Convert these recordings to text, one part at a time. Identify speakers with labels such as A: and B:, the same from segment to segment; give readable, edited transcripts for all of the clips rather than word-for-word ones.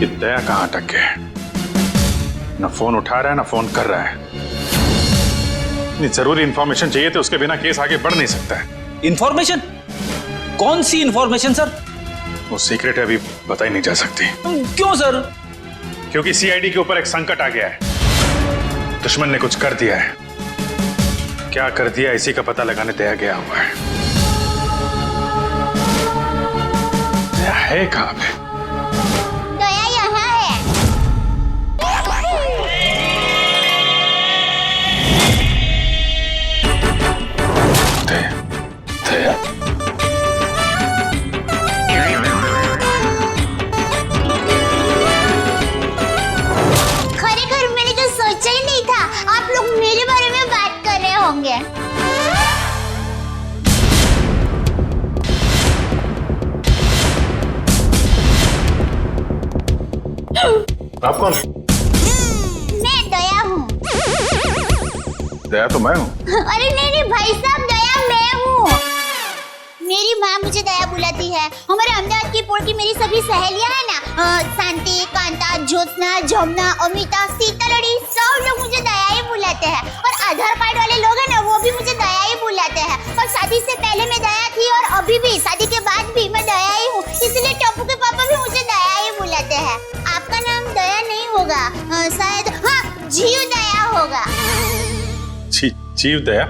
A: ये दया कहाँ अटक गया है? ना फोन उठा रहा है ना फोन कर रहा है। इतनी जरूरी इंफॉर्मेशन चाहिए थी, उसके बिना केस आगे बढ़ नहीं सकता है।
B: इंफॉर्मेशन? कौन सी इंफॉर्मेशन सर?
A: वो सीक्रेट है, अभी बताई नहीं जा सकती।
B: क्यों सर?
A: क्योंकि सीआईडी के ऊपर एक संकट आ गया है। दुश्मन ने कुछ कर दिया है। क्या कर दिया इसी का पता लगाने दया गया हुआ है। दया है कहाँ पे?
C: दया यहाँ है।
A: दया, दया।
C: खरेखर मैंने तो सोचा ही नहीं था आप लोग मेरे बारे में बात कर रहे होंगे।
A: आप कौन है?
C: मैं दया हूँ।
A: दया तो मैं हूँ।
C: अरे नहीं भाई साहब, दया मैं हूँ। मेरी माँ मुझे दया बुलाती है। हमारे अहमदाबाद की पोल की मेरी सभी सहेलियाँ हैं ना, शांति, कांता, ज्योत्सना, जमुना, अमिता, सीतालड़ी, सब लोग मुझे दया ही बुलाते हैं। और आधार कार्ड वाले लोग हैं ना, वो भी मुझे दया ही बुलाते हैं। और शादी से पहले मैं दया थी और अभी भी, शादी के बाद भी मैं दया ही हूँ। इसलिए टप्पू के पापा भी मुझे दया ही बुलाते हैं। आपका नाम दया नहीं होगा, शायद हाँ जीव दया होगा।
A: जीव दया?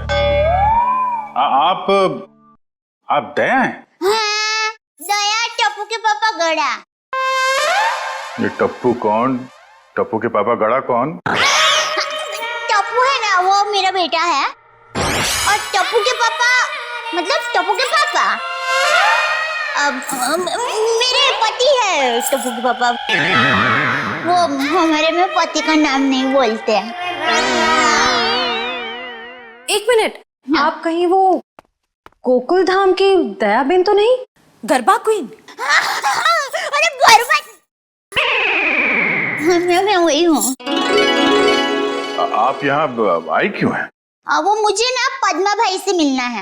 A: आप दया हैं?
C: हाँ, दया टप्पू के पापा गड़ा।
A: ये टप्पू कौन? टप्पू के पापा गड़ा कौन?
C: टप्पू है ना, वो मेरा बेटा है। और टप्पू के पापा मतलब टप्पू के पापा मेरे पति है। टप्पू के पापा वो हमारे में पति का नाम नहीं बोलते।
D: एक मिनट, आप कहीं वो गोकुल धाम की दया बेन तो नहीं? गरबा क्वीन?
C: अरे गरबा मैं वही हूँ।
A: आप यहाँ आई क्यों हैं?
C: वो मुझे ना पद्मा भाई से मिलना है।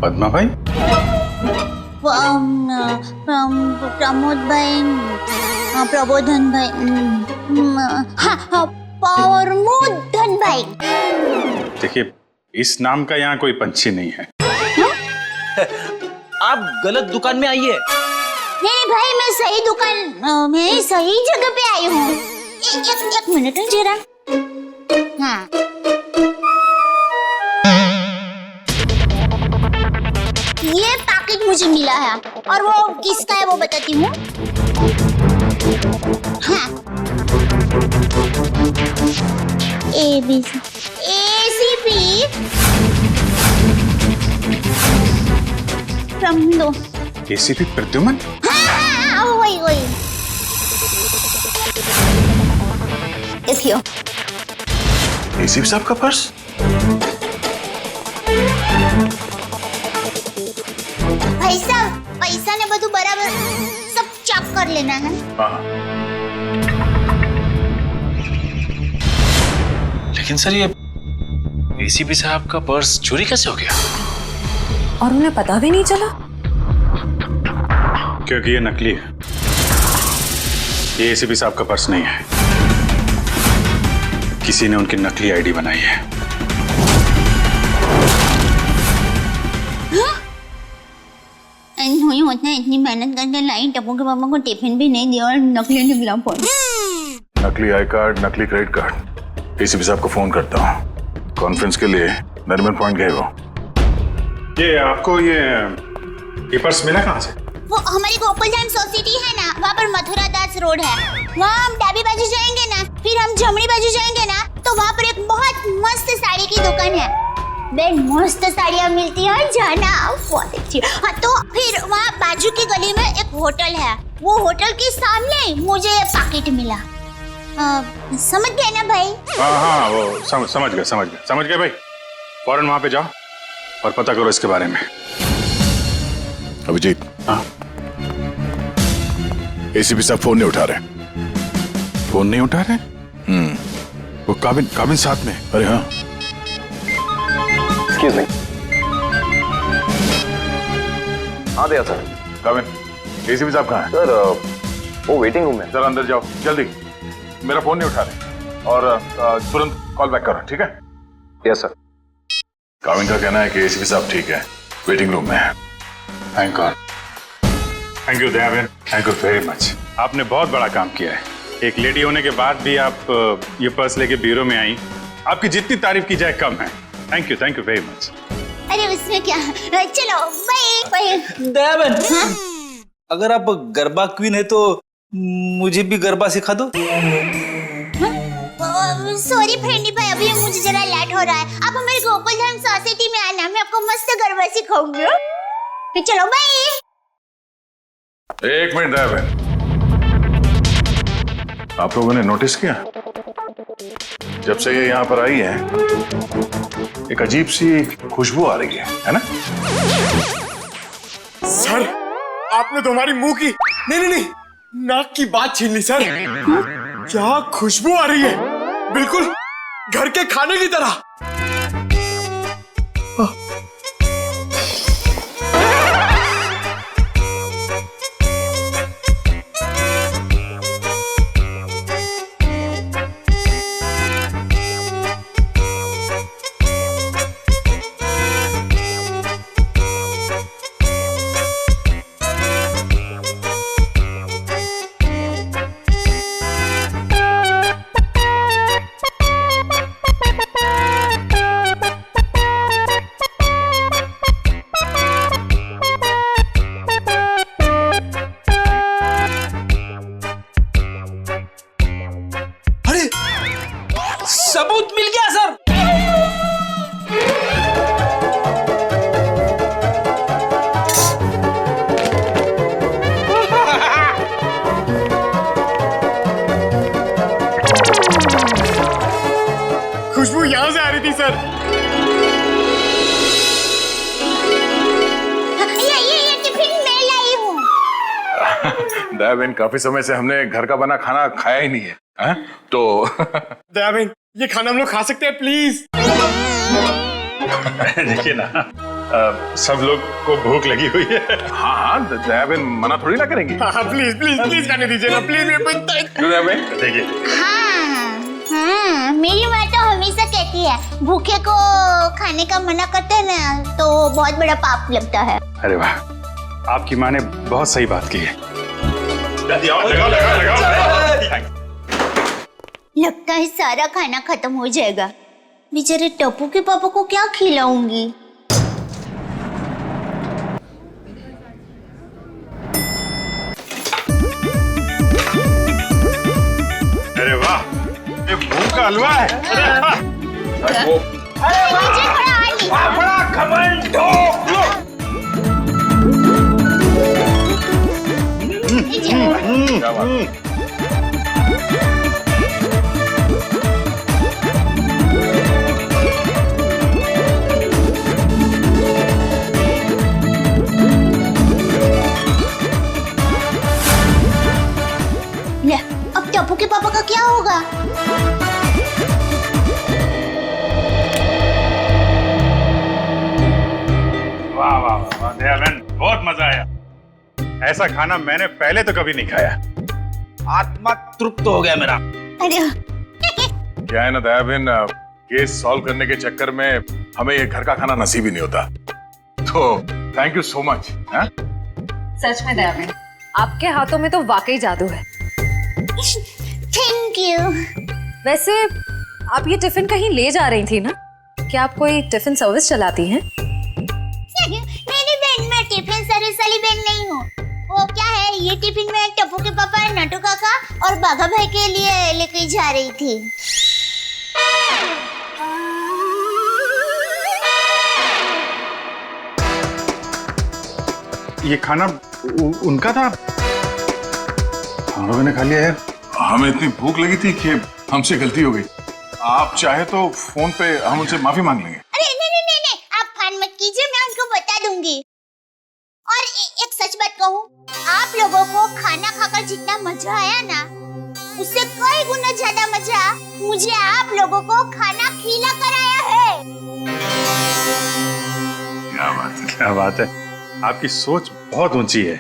A: पद्मा भाई?
C: प्रमोद भाई, प्रबोधन भाई, हाँ प्रमोदन भाई।
A: देखिए, इस नाम का यहाँ कोई पंछी नहीं है।
B: आप गलत दुकान में आई है।
C: नहीं भाई, मैं सही दुकान, मैं सही जगह पे आई हूँ। एक मिनट जरा। हाँ, ये पैकेट मुझे मिला है और वो किसका है वो बताती हूँ। हाँ, ACP दो।
A: ACP प्रद्युमन?
C: हाँ, वही। देखियो।
A: ACP साहब का पर्स?
C: भाई साहब, पैसा ने બધું बराबर सब चेक कर लेना है।
A: हाँ।
E: लेकिन सर, ये ACP साहब का पर्स चोरी कैसे हो गया?
D: और उन्हें पता भी नहीं चला?
A: क्योंकि ये नकली है। ये ACP साहब का पर्स नहीं है। किसी ने उनकी नकली आईडी बनाई है।
C: नहीं होता है, इतनी मेहनत करके लाई, टप्पू के पापा को टिफिन भी नहीं दिया और नकली निकला फोन।
A: नकली आई कार्ड, नकली क्रेडिट कार्ड। ACP साहब को फोन करता हूँ। कॉन्फ्रेंस के लिए नरीमन पॉइंट गए वो। ये आपको ये पर्स मिला कहाँ से?
C: वो हमारी गोकुल धाम सोसाइटी है ना, वहाँ पर मथुरा दास रोड है। वहाँ हम डाबी बाजू जाएंगे ना, फिर हम जमनी बाजू जाएंगे ना, तो वहाँ पर एक बहुत मस्त साड़ी की दुकान है। बे मस्त साड़ियाँ मिलती हैं, जाना बहुत अच्छी। हाँ, तो फिर वहाँ बाजू की गली में एक होटल है। वो होटल के सामने मुझे पैकेट मिला। समझ गए ना भाई?
A: हाँ, वो समझ गए भाई। फौरन वहाँ पे जाओ और पता करो इसके बारे में।
F: अभिजीत।
A: हाँ।
F: ACP साहब फोन नहीं उठा रहे।
A: फोन नहीं उठा रहे? वो काबिन साथ में।
F: अरे हाँ।
E: Excuse me. हाँ दया सर।
A: काबिन। एसीपी साहब कहाँ हैं?
F: सर वो वेटिंग रूम में।
A: जरा अंदर जाओ जल्दी, मेरा फोन नहीं उठा रहे और तुरंत कॉल बैक करो, ठीक है?
F: Yes sir.
A: काविन का कहना है कि एसीपी साहब ठीक है, वेटिंग रूम में है।
G: Thank God. Thank you Dayaben, thank you very much. आपने बहुत बड़ा काम किया है। एक लेडी होने के बाद भी आप ये पर्स लेके ब्यूरो में आई। आपकी जितनी तारीफ की जाए कम है। Thank you very much.
C: अरे उसमें क्या, चलो बाय बाय।
B: दयाबेन, अगर आप गरबा क्वीन है तो मुझे भी गरबा सिखा दो।
C: सॉरी फ्रेंडी भाई, अभी मुझे जरा लेट हो रहा है। आप हमारे गोकुल धाम सोसाइटी में आना, मैं आपको मस्त गरबा सिखाऊंगी। तो चलो बाय।
A: एक मिनट दयाबेन, आप लोगों ने नोटिस किया जब से ये यहाँ पर आई है एक अजीब सी खुशबू आ रही है ना?
H: सर आपने तो हमारी मुंह की नहीं नाक की बात छीन ली सर। क्या खुशबू आ रही है, बिल्कुल घर के खाने की तरह।
B: सबूत मिल गया सर।
H: खुशबू यहां से आ रही थी सर।
C: ये टिफिन मैं लाई हूँ।
A: दयाबेन, काफी समय से हमने घर का बना खाना खाया ही नहीं है, हैं? तो
H: दयाबेन ये खाना हम लोग खा सकते हैं प्लीज?
G: देखिए ना, सब लोग को भूख लगी हुई है।
A: हाँ, दयाबेन मना थोड़ी ना करेंगी।
H: हाँ प्लीज प्लीज प्लीज खाने दीजिए ना प्लीज।
A: दयाबेन
G: देखिए,
C: हाँ, मेरी माँ तो हमेशा कहती है भूखे को खाने का मना करते हैं ना तो बहुत बड़ा पाप लगता है।
G: अरे वाह, आपकी माँ ने बहुत सही बात की है।
C: लगता है सारा खाना खत्म हो जाएगा। बेचारे टप्पू के पापा को क्या खिलाऊंगी?
G: अरे वाह, ये मूंग का हलवा है।
C: मुझे थोड़ा और
G: बड़ा घमंड
A: क्या बात?
C: ले, अब टप्पू के पापा का क्या होगा?
G: वाह वाह वाह दयाबेन, बहुत मजा आया। ऐसा खाना मैंने पहले तो कभी नहीं खाया।
B: आत्मा तृप्त हो गया मेरा।
C: अरे
A: क्या है ना दयाबेन, केस सॉल्व करने के चक्कर में हमें ये घर का खाना नसीब ही नहीं होता। तो थैंक यू सो मच।
D: सच में दयाबेन, आपके हाथों में तो वाकई जादू है।
C: Thank you.
D: वैसे आप ये टिफिन कहीं ले जा रही थी ना? क्या आप कोई टिफिन सर्विस चलाती हैं?
C: मेरी बहन, मैं टिफिन सर्विस वाली बहन नहीं हूँ। वो क्या है, ये टिफिन में टप्पू के पापा, नटू काका और बाघा भाई के लिए लेके जा रही थी।
G: ये खाना उनका था?
A: हम लोगों ने खा लिया यार, हमें इतनी भूख लगी थी कि हमसे गलती हो गई। आप चाहे तो फोन पे हम उनसे माफी मांग लेंगे।
C: अरे नहीं, आप फोन मत कीजिए, मैं उनको बता दूंगी। और एक सच बात कहूँ, आप लोगों को खाना खाकर जितना मजा आया ना, उससे कई गुना ज्यादा मजा मुझे आप लोगों को खाना खिला कर आया है।
G: क्या बात है, क्या बात है। आपकी सोच बहुत ऊंची है।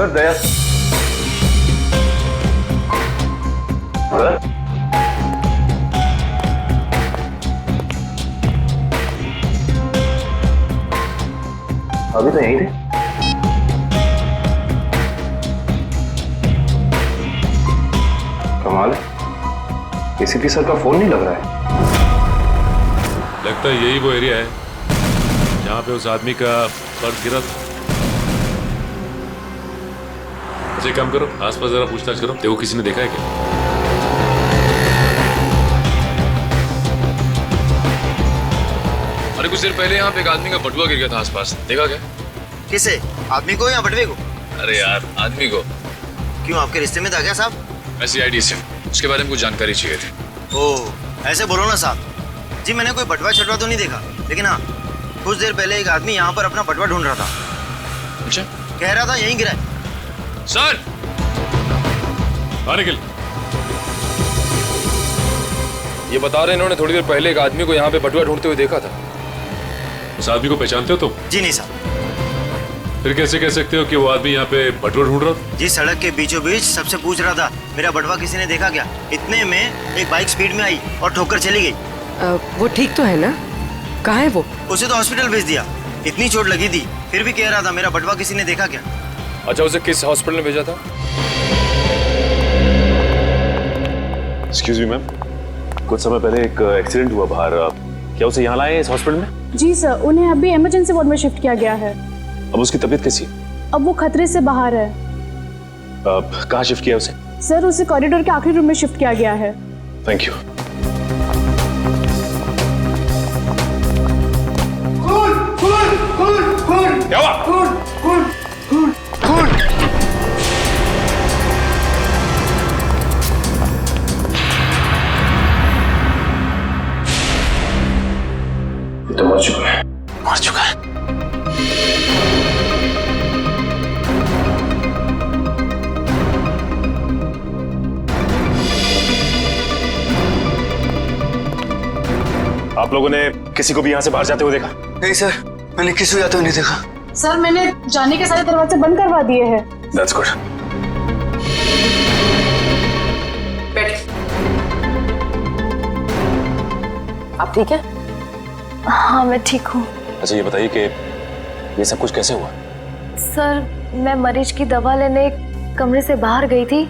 F: सर दया सर अभी तो यहीं थे। कमाल है, एसीपी सर का फोन नहीं लग रहा है।
I: लगता है यही वो एरिया है जहाँ पे उस आदमी का पर्स गिरा था। अच्छा एक काम करो, आसपास जरा पूछताछ करो, देखो किसी ने देखा है क्या। अरे कुछ देर पहले यहाँ पे एक आदमी का बटुआ गिर गया था आसपास, देखा क्या?
J: किसे? आदमी को या बटवे को?
I: अरे यार आदमी को।
J: क्यों, आपके रिश्ते में था क्या साहब?
I: ऐसी आईडी से उसके बारे में कुछ जानकारी चाहिए थी।
J: ओह ऐसे बोलो ना साहब जी, मैंने कोई बटवा छटवा तो नहीं देखा, लेकिन हाँ कुछ देर पहले एक आदमी यहाँ पर अपना बटवा ढूंढ रहा था।
I: अच्छा,
J: कह रहा था यहीं गिरा है।
I: सर आने के लिए ये बता रहे हैं, इन्होंने थोड़ी देर पहले एक आदमी को यहाँ पे बटुआ ढूंढते हुए देखा था। उस आदमी को पहचानते हो तुम?
J: जी नहीं साहब।
I: फिर कैसे कह सकते हो कि वो आदमी यहाँ पे बटुआ ढूंढ रहा था?
J: जी सड़क के बीचों बीच सबसे पूछ रहा था मेरा बटवा किसी ने देखा क्या। इतने में एक बाइक स्पीड में आई और ठोकर चली गई।
K: वो ठीक तो है ना? कहाँ है वो?
J: उसे तो हॉस्पिटल भेज दिया, इतनी चोट लगी थी, फिर भी कह रहा था मेरा बटवा किसी ने देखा क्या।
I: अच्छा, उसे किस हॉस्पिटल में भेजा था?
F: एक्सक्यूज मी मैम, कुछ समय पहले एक एक्सीडेंट हुआ बाहर, क्या उसे यहाँ लाए इस हॉस्पिटल में?
L: जी सर, उन्हें अभी इमरजेंसी वार्ड में शिफ्ट किया गया है।
F: अब उसकी तबीयत कैसी है?
L: अब वो खतरे से बाहर है।
F: कहाँ शिफ्ट किया उसे?
L: सर उसे कॉरिडोर के आखिरी रूम में शिफ्ट किया गया है।
F: Thank you.
G: क्या हुआ?
F: ये तो मर चुका है।
E: मर चुका है।
F: आप लोगों ने किसी को भी यहाँ से बाहर जाते हुए देखा?
J: नहीं सर, मैंने किसी को जाते हुए नहीं देखा।
L: सर मैंने जाने के सारे दरवाजे बंद करवा दिए हैं।
F: That's good.
D: आप ठीक है? हाँ मैं ठीक हूँ।
F: अच्छा ये बताइए कि ये सब कुछ कैसे हुआ?
D: सर मैं मरीज की दवा लेने कमरे से बाहर गई थी,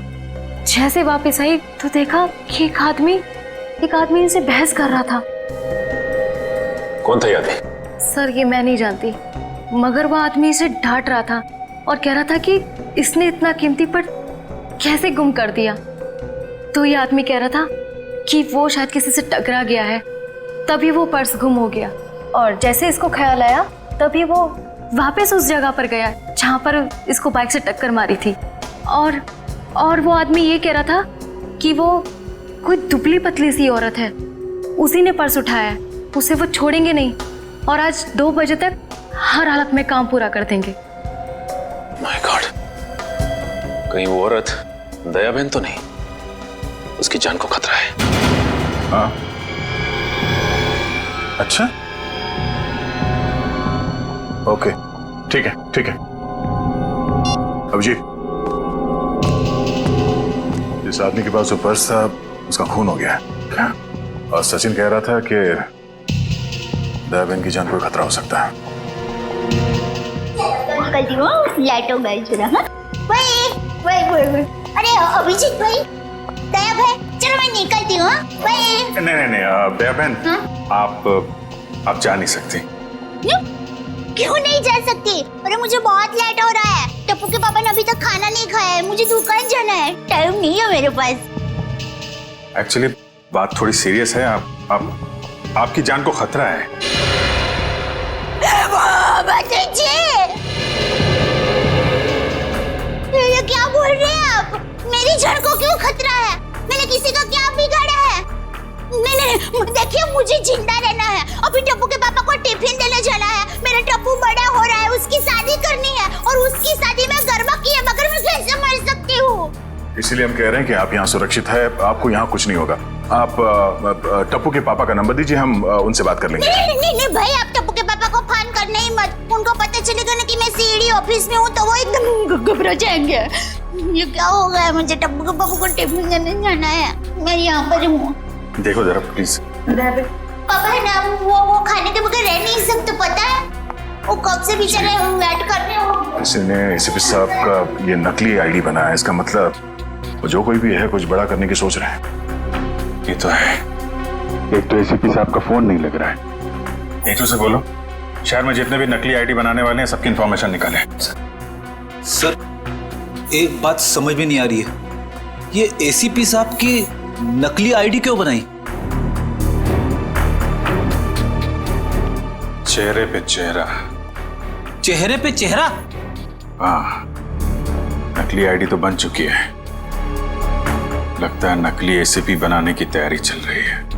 D: जैसे वापस आई तो देखा कि एक आदमी इनसे बहस कर रहा था।
F: कौन था ये आदमी?
D: सर ये मैं नहीं जानती, मगर वह आदमी इसे डांट रहा था और कह रहा था कि इसने इतना कीमती पर कैसे गुम कर दिया। तो ये आदमी कह रहा था कि वो शायद किसी से टकरा गया है, तभी वो पर्स गुम हो गया। और जैसे इसको ख्याल आया तभी वो वापस उस जगह पर गया जहाँ पर इसको बाइक से टक्कर मारी थी। और वो आदमी ये कह रहा था कि वो कोई दुबली पतली सी औरत है, उसी ने पर्स उठाया, उसे वो छोड़ेंगे नहीं और आज 2 बजे तक हर हालत में काम पूरा कर देंगे।
F: माय गॉड, कहीं वो औरत दया बहन तो नहीं? उसकी जान को खतरा है।
A: हाँ अच्छा, ओके ठीक है। अभिजीत, जिस आदमी के पास वो पर्स था उसका खून हो गया है और सचिन कह रहा था कि दया बहन की जान को खतरा हो सकता है।
C: निकलती हूँ, लाइट हो गई जरा। हाँ वही। अरे अभिजीत भाई, दया भाई, चलो मैं निकलती हूँ। वही।
A: नहीं दया बहन, आप जा नहीं सकती।
C: क्यों नहीं जा सकती? अरे मुझे बहुत लेट हो रहा है, टप्पू के पापा ने अभी तक खाना नहीं खाया है, मुझे दुकान जाना है, टाइम नहीं है मेरे पास।
A: एक्चुअली बात थोड़ी सीरियस है, आपकी जान को खतरा है।
C: ये क्या बोल रहे हैं आप? मेरी जान को क्यों खतरा है? मैंने किसी का क्या बिगाड़ा है? नहीं, देखिए मुझे जिंदा रहना है। अभी टप्पू के पापा को टिफिन देने जाना है। मेरा टप्पू बड़ा हो रहा है, उसकी शादी करनी है और उसकी शादी में गरबा की है, मगर मैं कैसे मर सकती हूँ?
A: इसीलिए हम कह रहे हैं कि आप यहाँ सुरक्षित है, आपको यहाँ कुछ नहीं होगा। आप टप्पू के पापा का नंबर दीजिए, हम उनसे बात कर लेंगे।
C: नहीं भाई, आप टप्पू के पापा को फोन करना ही मत। उनको पता चलेगा ना कि मैं सीढ़ी ऑफिस में हूँ तो वो एकदम घबरा जाएंगे। ये क्या हो गया है, मुझे टप्पू बाबू को टिफिन करने जाना है, मैं यहाँ पर हूँ।
A: देखो जरा प्लीज।
C: पापा है ना, वो खाने के बगैर रह नहीं सकते, पता है? वो कब से बेचारे वेट कर रहे हो।
A: इसने एसीपी साहब का ये नकली आईडी बनाया है, इसका मतलब वो जो कोई भी है कुछ बड़ा करने की सोच रहे हैं। ये तो है, एक तो एसीपी साहब का फोन नहीं लग रहा है। एक से बोलो शहर में जितने भी नकली आईडी बनाने वाले हैं सबकी इंफॉर्मेशन निकाले।
B: सर एक बात समझ में नहीं आ रही है, ये एसीपी साहब की नकली आईडी क्यों बनाई?
A: चेहरे पे चेहरा।
B: चेहरे पे चेहरा?
A: हाँ, नकली आईडी तो बन चुकी है, लगता है नकली एसीपी बनाने की तैयारी चल रही है।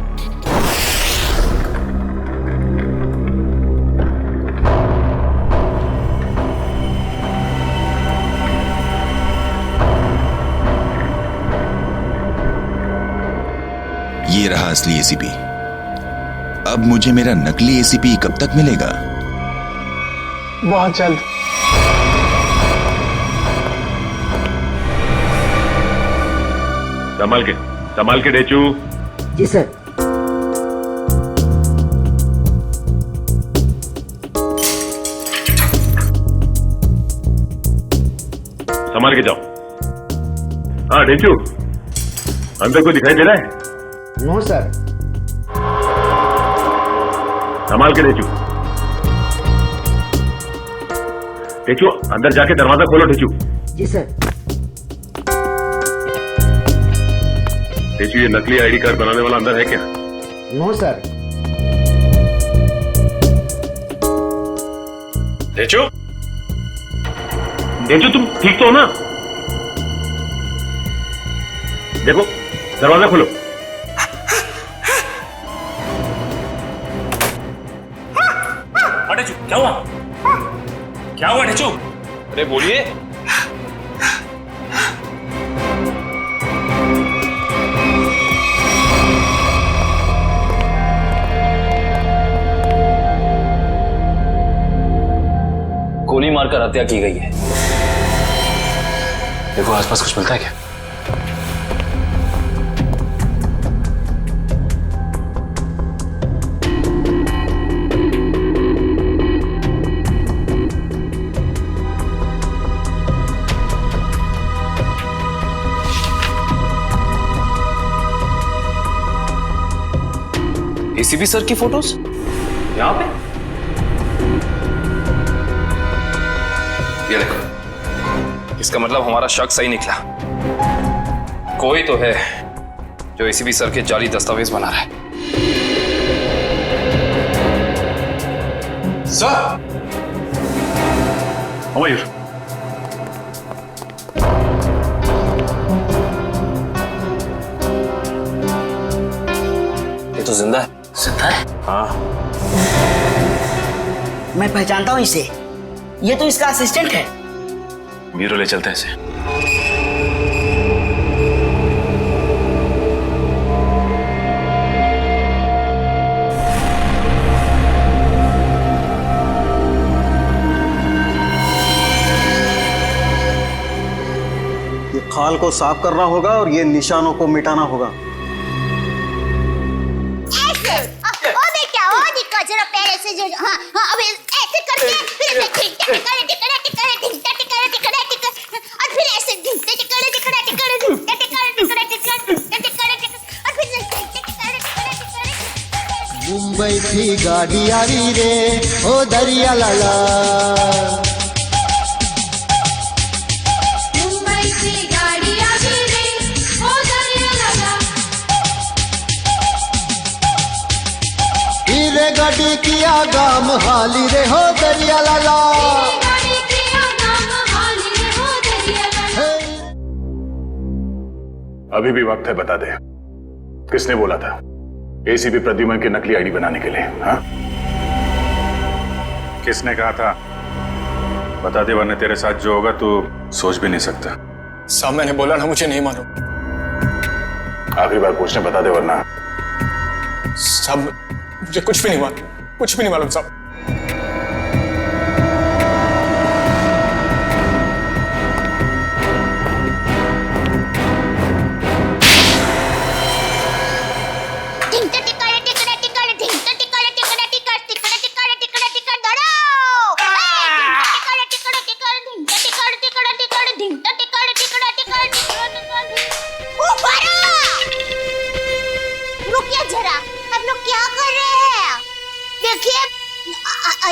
M: ये रहा असली एसीपी। अब मुझे मेरा नकली एसीपी कब तक मिलेगा?
H: बहुत जल्द।
I: संभाल के डेचू।
K: जी सर।
I: संभाल के जाओ। हाँ डेचू, अंदर कोई दिखाई दे रहा है?
K: No sir.
I: संभाल के डेचू। डेचू अंदर जाके दरवाजा खोलो डेचू।
K: जी सर।
I: डेचू ये नकली आईडी कार्ड बनाने वाला अंदर है क्या?
K: No sir.
I: डेचू, डेचू तुम ठीक तो हो ना? देखो दरवाजा खोलो। डेचू क्या हुआ? क्या हुआ डेचू? अरे बोलिए।
F: गोली मारकर हत्या की गई है। देखो आसपास कुछ मिलता है क्या? एसीपी सर की फोटोज यहां पे? ये देखो, इसका मतलब हमारा शक सही निकला। कोई तो है जो एसीपी सर के जाली दस्तावेज बना रहा है।
A: सर मयूर,
F: ये तो जिंदा है।
J: जिंदा है?
F: हाँ।
J: मैं पहचानता हूँ इसे, ये तो इसका असिस्टेंट है।
F: ब्यूरो ले चलते हैं इसे।
N: ये खाल को साफ करना होगा और ये निशानों को मिटाना होगा।
C: जरा पैर ऐसे जो हाँ हाँ अब ऐसे करके फिर ऐसे और फिर ऐसे
O: मुंबई की गाड़ी आ रही रे ओ दरिया लाला।
P: मुंबई की गाड़ी आ रही रे ओ दरिया लाला।
O: हीरे गाड़ी किया गाम हाली रे हो दरिया लाला।
A: अभी भी वक्त है, बता दे किसने बोला था एसीपी प्रद्युमन की नकली आईडी बनाने के लिए? हाँ,
G: किसने कहा था बता दे, वरना तेरे साथ जो होगा तू सोच भी नहीं सकता।
H: साहब मैंने बोला ना, मुझे नहीं मालूम।
A: आखिरी बार पूछने, बता दे वरना।
H: साहब मुझे कुछ भी नहीं मालूम, कुछ भी नहीं मालूम साहब।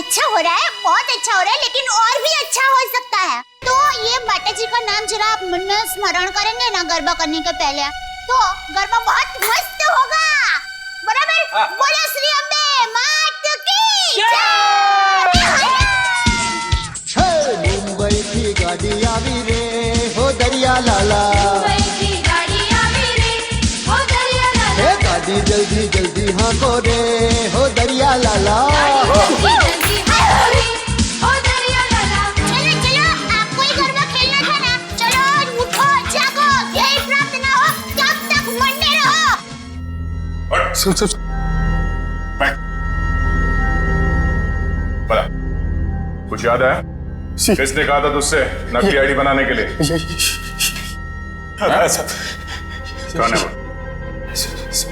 C: अच्छा हो रहा है, बहुत अच्छा हो रहा है, लेकिन और भी अच्छा हो सकता है। तो ये माता जी का नाम जरा आप मन में स्मरण करेंगे ना गरबा करने के पहले, तो गरबा बहुत मस्त होगा। बराबर? बोलो श्री अम्बे मात की जय।
O: मुंबई की गाड़ी आवी रे हो दरिया लाला,
P: मुंबई की गाड़ी आवी रे हो दरिया लाला,
O: हे गाड़ी जल्दी जल्दी हाँ को रे हो दरिया लाला।
P: जल्दी हाँ रे हो दरिया लाला।
C: चलो चलो, आपको ही गरबा खेलना था ना, चलो उठो जागो, यही प्राप्त ना हो तब तक मरने रहो।
A: सुन बोला, कुछ याद है? किसने कहा था तुझसे नकली आईडी बनाने के लिए?
H: सब
A: कौन है वो?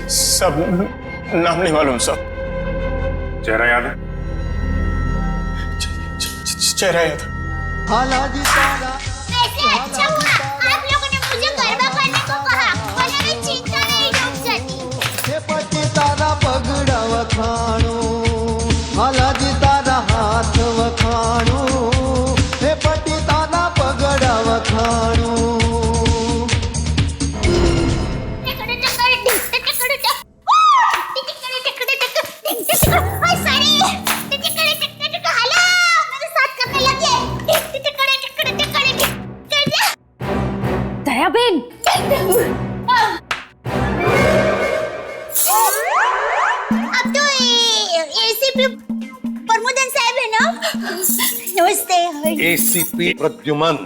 H: सब नाम नहीं मालूम सब।
A: चेहरा याद है?
H: चेहरा याद।
O: हालाजी तारा
C: वैसे अच्छा हुआ आप लोगों ने मुझे गरबा करने को कहा, वरना मैं चिंता में ही डूब जाती।
O: हे पटी तारा पगड़ा वखाणो, हालाजी तारा हाथ वखाणो, हे पटी तारा पगड़ा वखाणो।
D: दयाबेन,
C: अब तो एसीपी प्रमोदन साहब है ना? नमस्ते।
Q: एसीपी प्रद्युमन,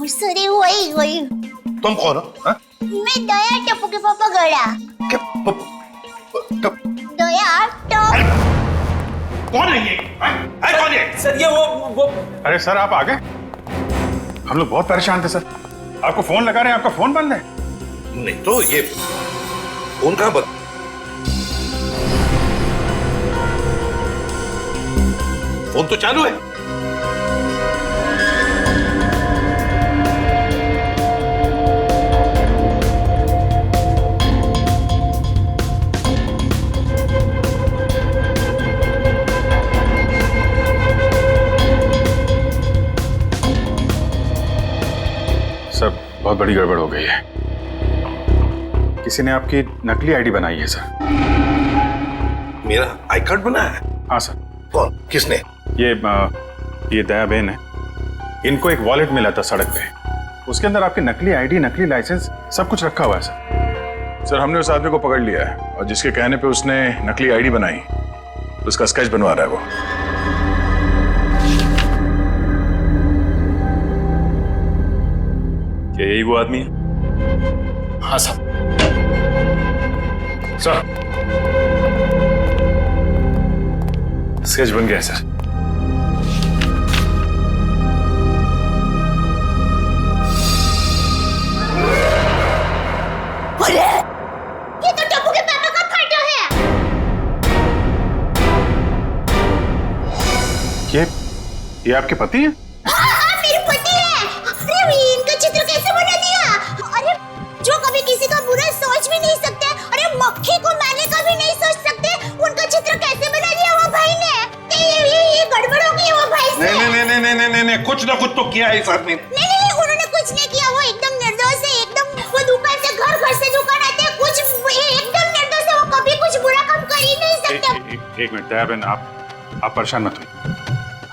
C: सॉरी, वही
Q: तुम कौन हो? हाँ?
C: मैं दया टप्पू के पापा गड़ा। दया टप।
A: कौन है ये? कौन है?
B: सर ये वो
A: अरे सर आप आ गए? हम लोग बहुत परेशान थे सर, आपको फोन लगा रहे हैं, आपका फोन बंद है।
Q: नहीं तो ये फोन कहाँ बंद? फोन तो चालू है।
A: सर बहुत बड़ी गड़बड़ हो गई है, किसी ने आपकी नकली आईडी बनाई है सर।
Q: मेरा आई कार्ड बना है?
A: हाँ सर।
Q: कौन? किसने?
A: ये दया बहन है, इनको एक वॉलेट मिला था सड़क पे, उसके अंदर आपकी नकली आईडी, नकली लाइसेंस सब कुछ रखा हुआ है सर। सर हमने उस आदमी को पकड़ लिया है और जिसके कहने पे उसने नकली आईडी बनाई, उसका स्केच बनवा रहा है वो। क्या यही वो आदमी है?
Q: हाँ साहब।
A: सर स्केच बन गया है सर।
C: अरे ये तो टप्पू के पापा का फोटो है।
A: ये आपके पति हैं?
C: हाँ, मेरे पति है। अरे इनका चित्र कैसे बना दिया? अरे जो कभी किसी का बुरा सोच भी नहीं सकते, अरे मक्खी को मारने का भी नहीं सोच सकते, उनका चित्र कैसे बना दिया वो भाई ने? ये गड़बड़ हो गई वो भाई से।
Q: नहीं, कुछ ना कुछ तो किया है इस आदमी ने।
C: नहीं, उन्होंने कुछ नहीं किया, वो एकदम निर्दोष है, एकदम। वो दुकान से घर दुकान आते हैं, कुछ एकदम निर्दोष है, वो कभी कुछ बुरा काम कर ही नहीं सकते।
A: एक मिनट दया बहन, आप परेशान मत होइए,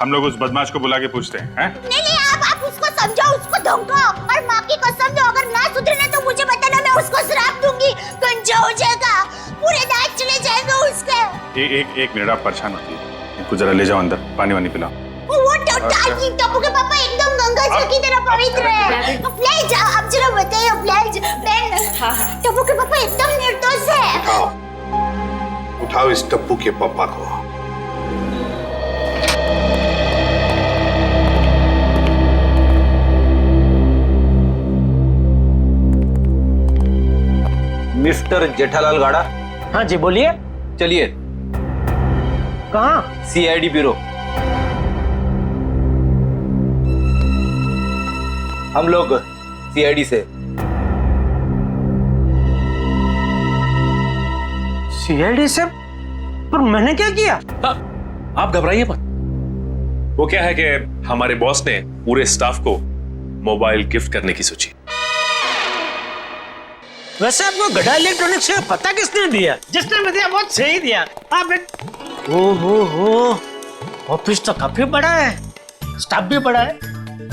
A: हम लोग उस बदमाश को बुला के पूछते हैं।
C: नहीं, आप उसको समझाओ, उसको धमकाओ, और माँ की कसम दो, अगर ना सुधरे तो मुझे बताना, मैं उसको श्राप दूंगी, गंजा हो जाएगा, पूरे दांत चले जाएंगे उसके।
A: एक मिनट आप परेशान मत होइए, इनको जरा ले जाओ अंदर, पानी वानी पिलाओ।
C: वो टप्पू के पापा एकदम गंगा जल की तरह पवित्र है। ले जाओ, अब जरा बताइए टप्पू के पापा एकदम निर्दोष है।
Q: उठाओ इस टप्पू के पापा को।
B: मिस्टर जेठालाल गाड़ा।
R: हाँ जी बोलिए।
B: चलिए।
R: कहाँ?
B: CID bureau. हम लोग सीआईडी से।
R: सीआईडी से? पर मैंने क्या किया?
I: आप घबराइए मत। वो क्या है कि हमारे बॉस ने पूरे स्टाफ को मोबाइल गिफ्ट करने की सोची।
R: वैसे आपको गड़ा इलेक्ट्रॉनिक्स से पता किसने दिया? जिसने भी दिया बहुत सही दिया। आप हो ऑफिस तो काफी बड़ा है, स्टाफ भी बड़ा है।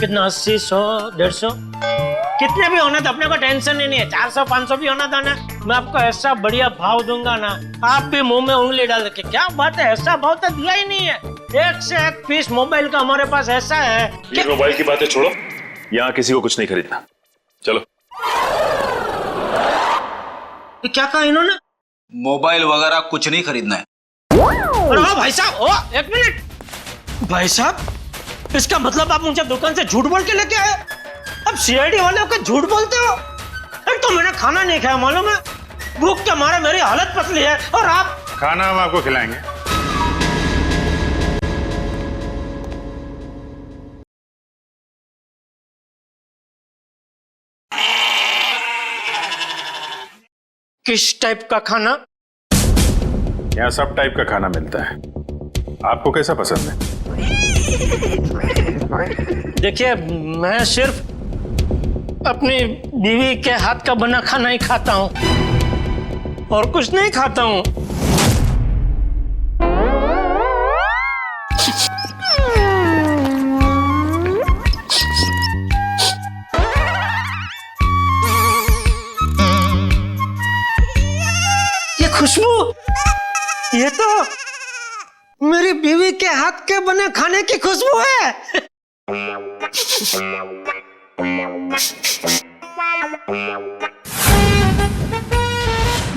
R: कितना 80, 100, 150 कितने भी होना तो अपने को टेंशन ही नहीं है। 400, 500 भी होना था ना, मैं आपको ऐसा बढ़िया भाव दूंगा ना, आप भी मुंह में उंगली डाल रखे। क्या बात है, ऐसा भाव तो दिया ही नहीं है। एक से एक पीस मोबाइल का हमारे पास ऐसा है।
I: ये मोबाइल की बातें छोड़ो, यहाँ किसी को कुछ नहीं खरीदना। चलो।
R: क्या कहा इन्होंने?
B: मोबाइल वगैरह कुछ नहीं खरीदना है।
R: अरे भाई साहब, एक मिनट। भाई साहब, इसका मतलब आप मुझे दुकान से झूठ बोल के लेके आए? अब सीआईडी वाले होकर झूठ बोलते हो? एक तो मैंने खाना नहीं खाया, मालूम है? भूख के मारे मेरी हालत पतली है, और आप?
G: खाना हम आपको खिलाएंगे।
R: किस टाइप का खाना?
G: यहाँ सब टाइप का खाना मिलता है, आपको कैसा पसंद है?
R: देखिए, मैं सिर्फ अपनी बीवी के हाथ का बना खाना ही खाता हूँ, और कुछ नहीं खाता हूँ। ये खुशबू, ये तो मेरी बीवी के हाथ के बने खाने की खुशबू है।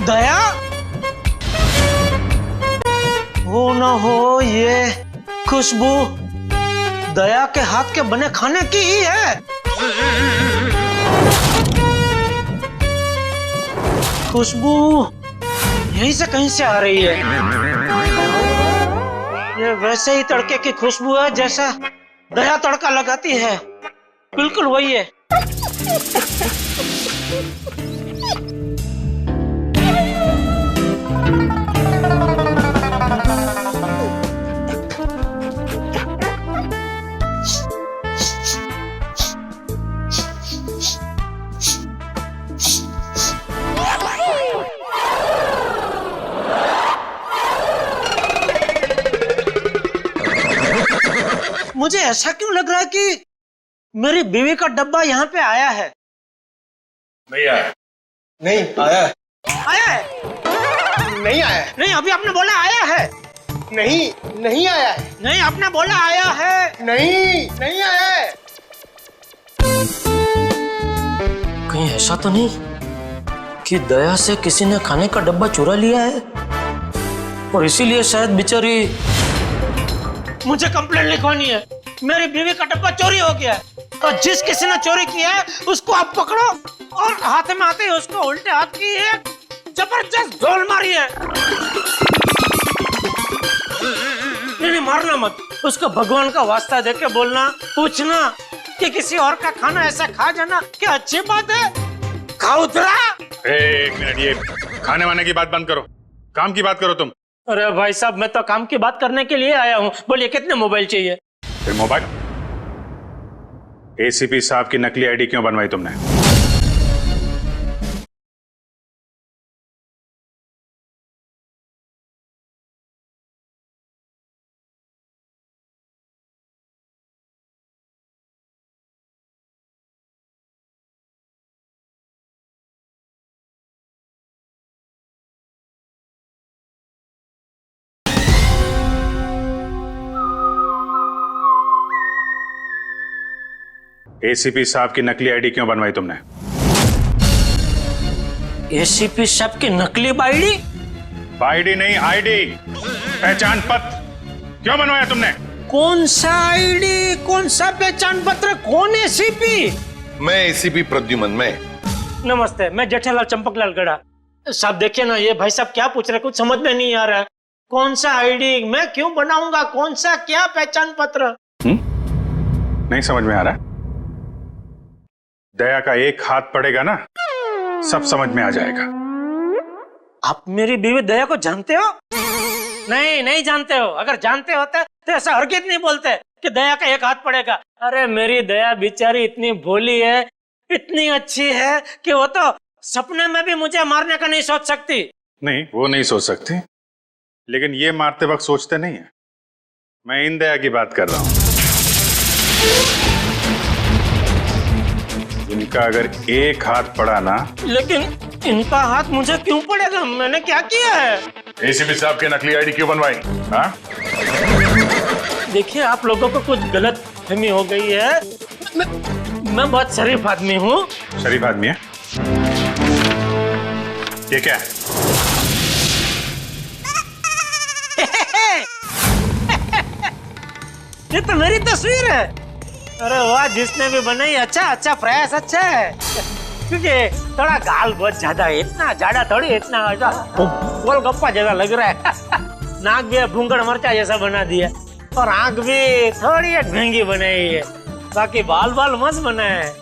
R: दया, हो ना हो ये खुशबू दया के हाथ के बने खाने की ही है। खुशबू यहीं से कहीं से आ रही है। ये वैसे ही तड़के की खुशबू है जैसा दया तड़का लगाती है, बिल्कुल वही है। मुझे ऐसा क्यों लग रहा है कि मेरी बीवी का डब्बा यहाँ पे आया है?
G: नहीं आया।
H: नहीं आया है।
R: आया है?
H: नहीं आया है।
R: नहीं, अभी आपने बोला आया है।
H: नहीं, नहीं आया है।
R: नहीं, आपने बोला आया है।
H: नहीं, नहीं आया है।
R: कहीं ऐसा तो नहीं कि दया से किसी ने खाने का डब्बा चुरा लिया है, और इसीलिए शायद बेचारी मुझे कंप्लेंट लिखवानी है। मेरी बीवी का डब्बा चोरी हो गया है, और जिस किसी ने चोरी किया है उसको आप पकड़ो, और हाथ में आते ही उसको उल्टे हाथ की एक जबरदस्त ढोल मारी है। नहीं, मारना मत, उसको भगवान का वास्ता देके बोलना, पूछना कि किसी और का खाना ऐसा खा जाना क्या अच्छी बात है? खाउतरा।
G: एक मिनट, ये खाने वाने की बात बंद करो, काम की बात करो तुम।
R: अरे भाई साहब, मैं तो काम की बात करने के लिए आया हूँ। बोलिए, कितने मोबाइल चाहिए?
G: फिर मोबाइल? एसीपी साहब की नकली आईडी क्यों बनवाई तुमने? एसीपी साहब की नकली आईडी क्यों बनवाई तुमने?
R: एसीपी साहब की नकली आईडी?
G: आईडी नहीं, आईडी, पहचान पत्र क्यों बनवाया तुमने?
R: कौन सा आईडी, कौन सा पहचान पत्र, कौन एसीपी?
Q: मैं एसीपी प्रद्युमन। मैं
R: नमस्ते, मैं जेठालाल चंपकलाल गड़ा। साहब देखिए ना, ये भाई साहब क्या पूछ रहे, कुछ समझ में नहीं आ रहा है। कौन सा आईडी मैं क्यों बनाऊंगा, कौन सा क्या पहचान पत्र?
G: नहीं समझ में आ रहा? दया का एक हाथ पड़ेगा ना, सब समझ में आ जाएगा।
R: आप मेरी बीवी दया को जानते हो? नहीं नहीं जानते हो। अगर जानते होते तो ऐसा हरगिज़ नहीं बोलते कि दया का एक हाथ पड़ेगा। अरे मेरी दया बेचारी इतनी भोली है, इतनी अच्छी है कि वो तो सपने में भी मुझे मारने का नहीं सोच सकती।
G: नहीं, वो नहीं सोच सकती, लेकिन ये मारते वक्त सोचते नहीं है। मैं इन दया की बात कर रहा हूं। इनका अगर एक हाथ पड़ा ना।
R: लेकिन इनका हाथ मुझे क्यों पड़ेगा? मैंने क्या किया है?
A: एसीपी साहब के नकली आईडी क्यों बनवाई? हाँ?
R: देखिए, आप लोगों को कुछ गलत फहमी हो गई है। मैं बहुत शरीफ आदमी हूँ।
G: शरीफ आदमी है? ये क्या है?
R: ये तो मेरी तस्वीर है। अरे वाह, जिसने भी बनाई अच्छा प्रयास अच्छा है। क्योंकि थोड़ा गाल बहुत ज्यादा है, इतना ज्यादा थोड़ी, इतना गोलगप्पा जैसा लग रहा है। नाक भी भूंगड़ मरचा जैसा बना दिया और आंख भी थोड़ी एक महंगी बनाई है। बाकी बाल मस्त बना है।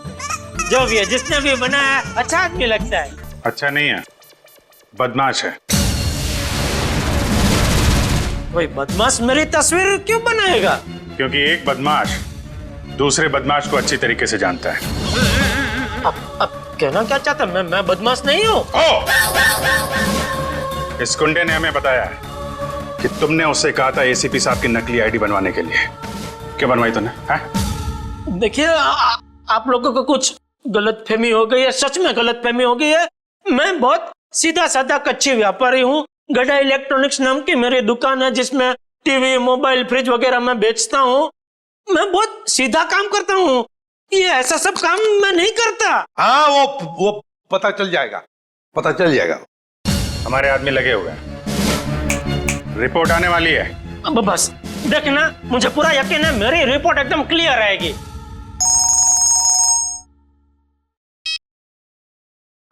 R: जो भी है, जिसने भी बनाया अच्छा आदमी लगता है।
G: अच्छा नहीं है, बदमाश है।
R: कोई बदमाश मेरी तस्वीर क्यों बनाएगा?
G: क्योंकि एक बदमाश दूसरे बदमाश को अच्छी तरीके से जानता है।
R: अब कहना क्या चाहता? मैं बदमाश नहीं हूँ।
G: इस गुंडे ने हमें बताया है कि तुमने उससे कहा था एसीपी साहब की नकली आईडी बनवाने के लिए। क्यों बनवाई तूने?
R: देखिए, आप लोगों को कुछ गलतफहमी हो गई है, सच में गलतफहमी हो गई है। मैं बहुत सीधा साधा कच्ची व्यापारी हूँ। गड़ा इलेक्ट्रॉनिक्स नाम की मेरी दुकान है, जिसमें टीवी, मोबाइल, फ्रिज वगैरह मैं बेचता हूँ। मैं बहुत सीधा काम करता हूँ। ये ऐसा सब काम मैं नहीं करता।
Q: हाँ, वो पता चल जाएगा, पता चल जाएगा।
G: हमारे आदमी लगे हुए हैं, रिपोर्ट आने वाली है।
R: अब बस देखना, मुझे पूरा यकीन है मेरी रिपोर्ट एकदम क्लियर आएगी।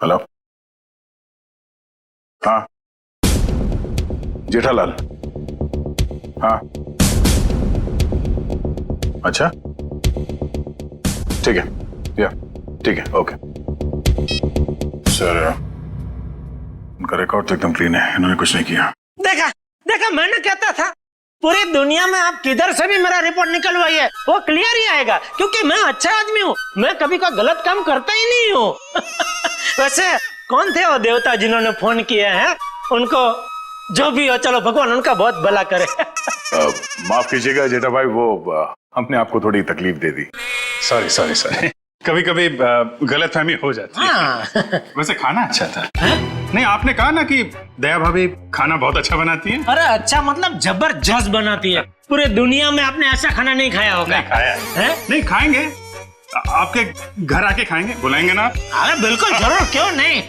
A: हेलो, हाँ जेठालाल, हाँ अच्छा ठीक है, या ठीक है, ओके सर। उनका रिकॉर्ड तो एकदम क्लीन है, इन्होंने कुछ नहीं किया।
R: देखा मैंने कहता था, पूरी दुनिया में आप किधर से भी मेरा रिपोर्ट निकलवाइए वो क्लियर ही आएगा, क्योंकि मैं अच्छा आदमी हूँ। मैं कभी कोई गलत काम करता ही नहीं हूँ। वैसे कौन थे वो देवता जिन्होंने फोन किया है? उनको जो भी हो, चलो भगवान उनका बहुत भला करे।
A: माफ कीजिएगा जेठा भाई, वो हमने आपको थोड़ी तकलीफ दे दी।
G: सॉरी। कभी कभी गलतफहमी हो जाती है। वैसे खाना अच्छा था। नहीं, आपने कहा ना कि दया भाभी खाना बहुत अच्छा बनाती है।
R: अरे अच्छा मतलब जबरदस्त बनाती है। पूरे दुनिया में आपने ऐसा खाना नहीं खाया होगा।
G: नहीं खाया है? नहीं खाएंगे, आपके घर आके खाएंगे, बुलाएंगे ना?
R: अरे बिल्कुल जरूर, क्यों नहीं।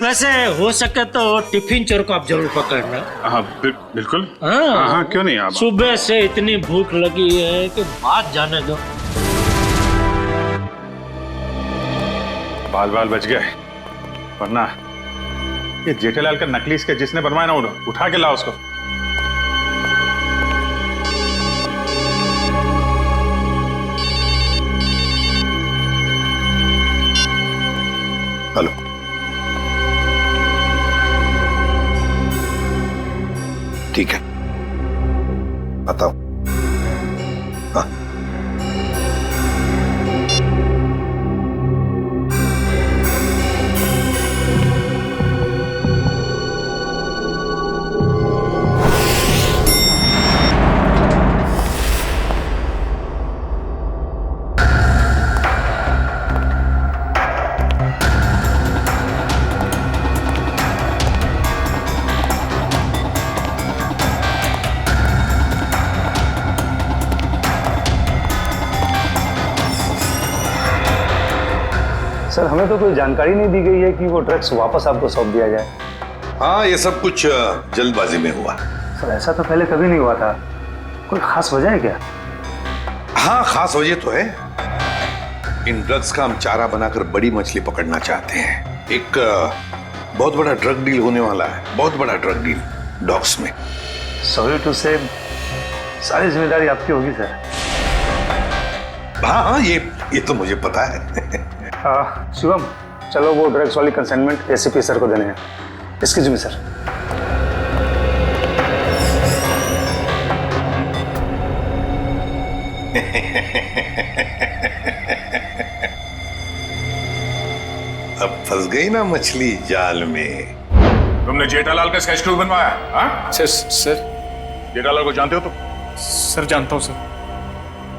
R: वैसे हो सके तो टिफिन चोर को आप जरूर पकड़ना।
G: हाँ बिल्कुल। हाँ क्यों नहीं। आप
R: सुबह से इतनी भूख लगी है कि बात जाने दो।
G: बाल बच गए, वरना ये जेठालाल का नकली इसके जिसने बनवाया ना, उठा के लाओ उसको।
A: हेलो, ठीक है, बताओ। हाँ
S: सर, हमें तो कोई जानकारी नहीं दी गई है कि वो ड्रग्स वापस आपको सौंप दिया जाए।
Q: हाँ, ये सब कुछ जल्दबाजी में हुआ।
S: सर, ऐसा तो पहले कभी नहीं हुआ था। कोई खास वजह है क्या?
Q: हाँ, खास वजह तो है। इन ड्रग्स का हम चारा बनाकर बड़ी मछली पकड़ना चाहते हैं। एक बहुत बड़ा ड्रग डील होने वाला है, बहुत बड़ा ड्रग डील डॉग्स में।
S: सॉरी टू से, सारी जिम्मेदारी आपकी होगी सर।
Q: हाँ, ये तो मुझे पता है।
S: शिवम, चलो वो ड्रग्स वाली कंसाइनमेंट एसीपी सर को देने हैं। इसकी जिम्मे सर।
Q: अब फंस गई ना मछली जाल में।
A: तुमने जेठालाल का स्केच क्यों बनवाया? हाँ?
H: सर
A: जेठालाल को जानते हो तुम?
H: सर जानता हूँ सर।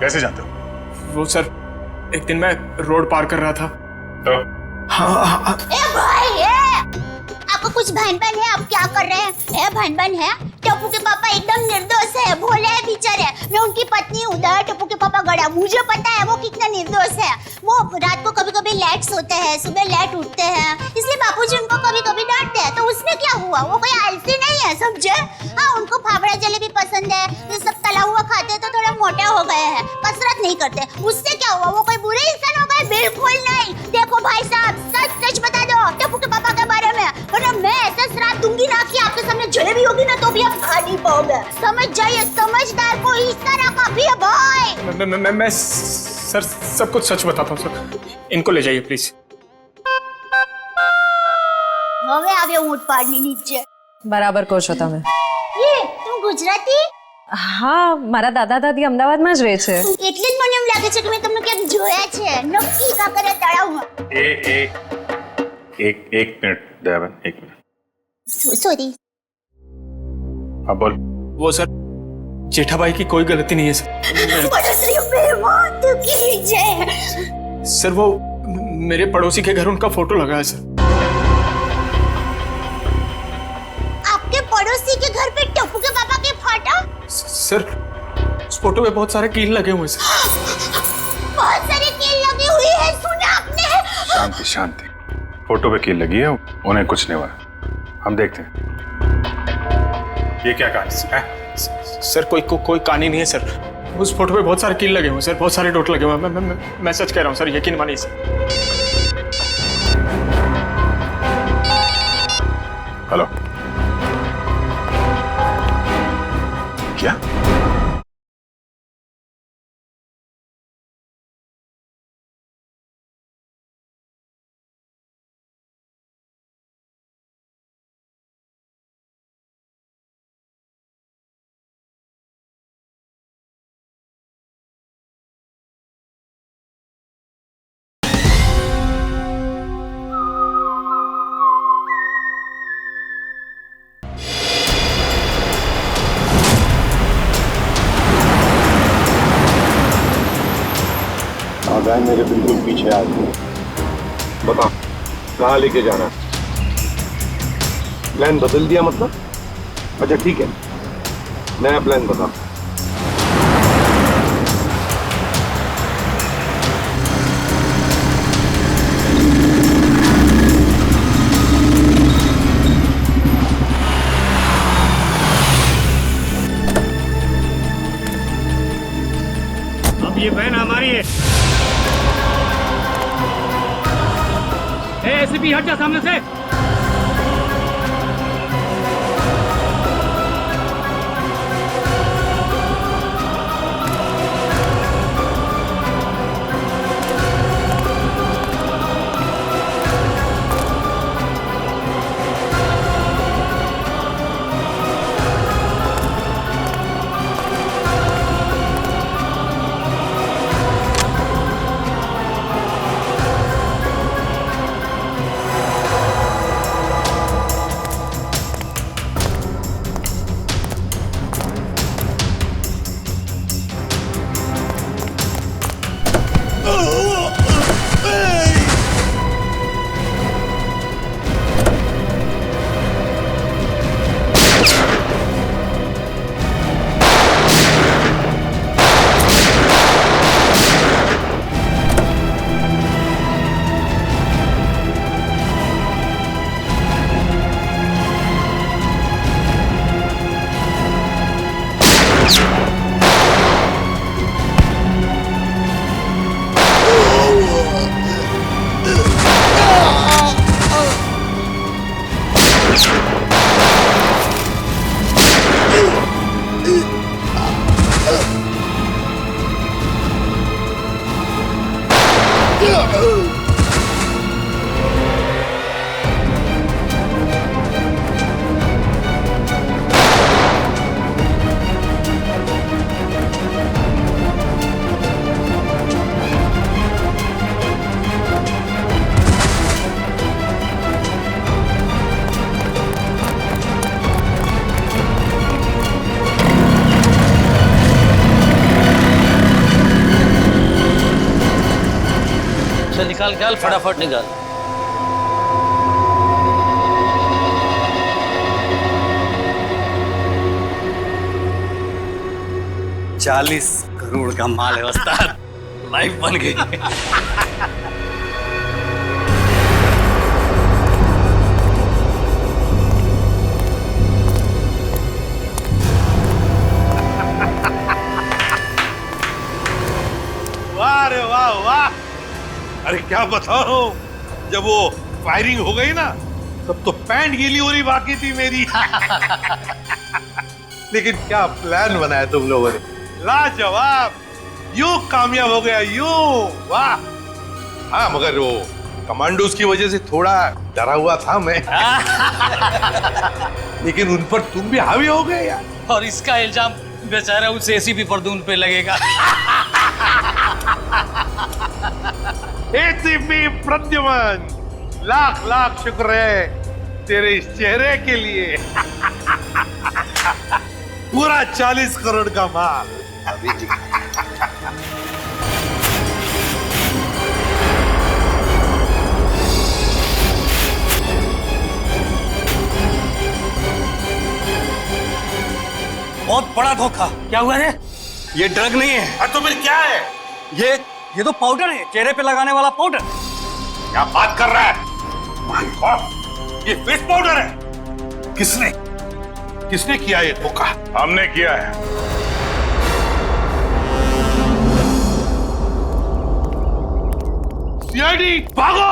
A: कैसे जानते हो?
H: वो सर एक दिन मैं रोड पार कर रहा था
A: तो
H: हाँ।
C: ए भाई आपको कुछ भान-भान है? आप क्या कर रहे हैं? भान-भान है? टप्पू के पापा एकदम निर्दोष है, भोले है बेचारे। मैं उनकी पत्नी हूँ, टप्पू के पापा गड़ा। मुझे पता है वो कितना निर्दोष है। वो रात को कभी-कभी लेट सोते हैं, सुबह लेट उठते हैं, इसलिए बापूजी उनको कभी-कभी डांटते हैं। तो उसमें क्या हुआ? वो कोई आलसी नहीं है, समझे? हाँ, उनको फाफड़ा जलेबी पसंद है, ये सब तला हुआ खाते हैं तो थोड़ा मोटे हो गए हैं, कसरत नहीं करते। उससे क्या हुआ? वो कोई बुरे इंसान हो गए? बिल्कुल नहीं। देखो भाई साहब, सच सच बता दो टप्पू के पापा के बारे में, वरना मैं ऐसा श्राप दूंगी ना कि आपके सामने जलेबी होगी ना तो भी आप खा नहीं पाओगे। समझ जाइए, समझदार को इस तरह काफी है भाई।
H: मैं सर सब कुछ सच बताता हूँ सर। इनको ले जाइए प्लीज।
C: હવે આવ્યો ઊંટ પાડની નીચે।
T: બરાબર કહો છો તમે।
C: ये तुम गुजराती?
T: હા, મારા દાદા દાદી અમદાવાદમાં જ રહે છે।
C: એટલે જ મને એમ લાગે છે કે મેં તમને ક્યાંક જોયા છે। નક્કી કાકરે તળાવમાં।
A: एक मिनट दयावन, एक मिनट।
C: सॉरी।
A: हाँ बोल।
H: वो सर जेठाबाई की कोई गलती नहीं है सर।
C: पड़ोसियों पे मौत की जय।
H: सर वो मेरे पड़ोसी के घर उनका फोटो लगा है सर।
C: आपके पड़ोसी के घर पे टप्पू के पापा के फोटो?
H: सर उस फोटो में बहुत सारे कील लगे हुए सर।
C: बहुत सारी कील लगी हुई है, सुना आपने?
A: शांति शांति। फोटो पे कील लगी है, उन्हें कुछ नहीं हुआ। हम देखते हैं। ये क्या कहानी है?
H: सर कोई कहानी नहीं है सर। उस फोटो पे बहुत सारे कील लगे हुए सर, बहुत सारे डॉट लगे हुए। मैं सच कह रहा हूँ सर, यकीन मानिए सर।
A: हेलो, क्या?
Q: गाय मेरे बिल्कुल पीछे आ गई। बता कहाँ लेके जाना? प्लान बदल दिया मतलब? अच्छा ठीक है, नया प्लान बता।
R: अब ये बहन हमारी है। एसीपी हट जा सामने से। निकाल निकाल फटाफट निकाल।
B: $40 करोड़ का माल है उस्ताद, लाइफ बन गई।
Q: वाह रे वाह वाह। अरे क्या बताओ, जब वो फायरिंग हो गई ना तब तो पैंट गीली होनी बाकी थी मेरी। लेकिन क्या प्लान बनाया तुम लोगों ने, लाजवाब। यूं कामयाब हो गया यूं, वाह। हाँ मगर वो कमांडोज की वजह से थोड़ा डरा हुआ था मैं। लेकिन उन पर तुम भी हावी हो गए यार।
R: और इसका इल्जाम बेचारा उस एसीपी प्रद्युम्न पे लगेगा।
Q: एसीपी प्रद्युम्न, लाख लाख शुक्र है तेरे इस चेहरे के लिए। पूरा 40 करोड़ का माल। अभी
B: बहुत बड़ा धोखा। क्या हुआ है? ये ड्रग नहीं है।
Q: तो फिर क्या है?
B: ये तो पाउडर है, चेहरे पे लगाने वाला पाउडर।
Q: क्या बात कर रहा है? माय गॉड, ये फेस पाउडर है। किसने किया ये धोखा?
A: हमने किया है।
Q: सीआईडी भागो।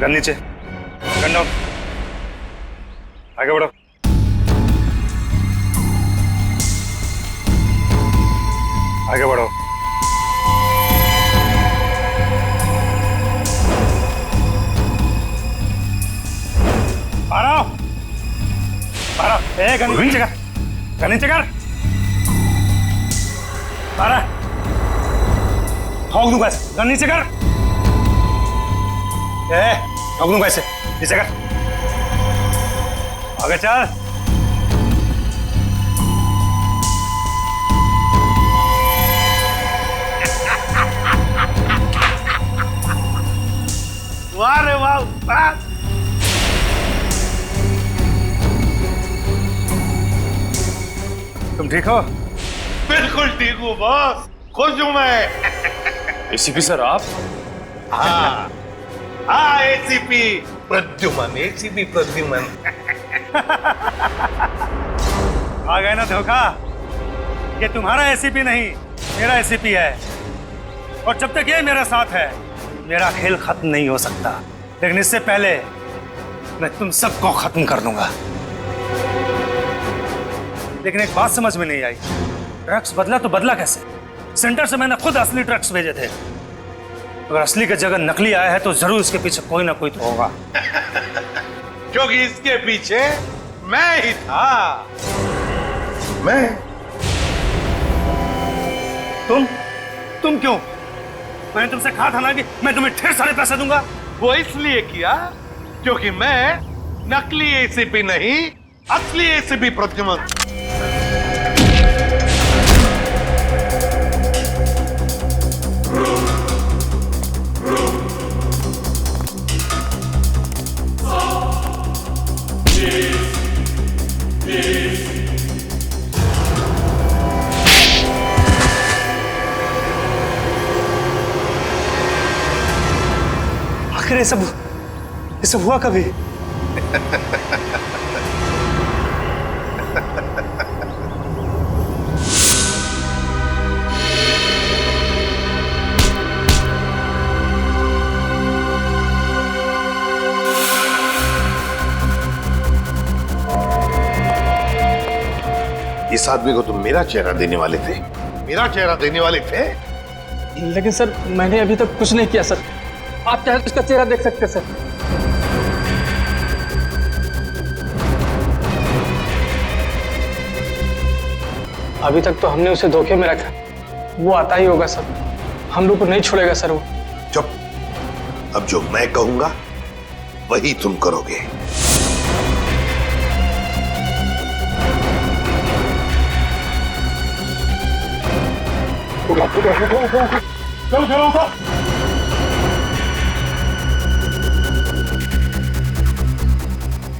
G: गन नीचे, गन डाउन, आगे बढ़ो। आगे बढ़ो। गन नीचे कर, गन नीचे कर। ठोक दूंगा ऐसे, गन नीचे कर। ठोक दूंगा ऐसे, नीचे कर। आगे चल।
Q: वाह रे वाह।
G: तुम ठीक हो?
Q: बिल्कुल ठीक हूँ बॉस, खुश हूँ मैं।
I: एसीपी सर आप?
Q: हाँ हाँ, एसीपी प्रद्युम्न, एसीपी प्रद्युम्न।
G: आ गए ना धोखा। ये तुम्हारा एसीपी नहीं, मेरा एसीपी है। और जब तक ये मेरे साथ है, मेरा खेल खत्म नहीं हो सकता। लेकिन इससे पहले मैं तुम सबको खत्म कर दूंगा। लेकिन एक बात समझ में नहीं आई, ड्रग्स बदला तो बदला कैसे?
R: सेंटर से मैंने खुद असली ट्रक्स भेजे थे। अगर असली की जगह नकली आया है तो जरूर इसके पीछे कोई ना कोई तो होगा।
Q: क्योंकि इसके पीछे मैं ही था। मैं?
R: तुम क्यों? मैंने तुमसे कहा था ना कि मैं तुम्हें ढेर सारे पैसे दूंगा।
Q: वो इसलिए किया क्योंकि मैं नकली एसीपी नहीं, असली एसीपी प्रद्युमन।
R: आखिर ये सब हुआ कभी?
Q: इस आदमी को तुम मेरा चेहरा देने वाले थे? मेरा चेहरा देने वाले थे?
S: लेकिन सर मैंने अभी तक कुछ नहीं किया सर। आप चाहे तो इसका चेहरा देख सकते सर। अभी तक तो हमने उसे धोखे में रखा, वो आता ही होगा सर। हम लोग को नहीं छोड़ेगा सर वो।
Q: चुप। अब जो मैं कहूंगा वही तुम करोगे।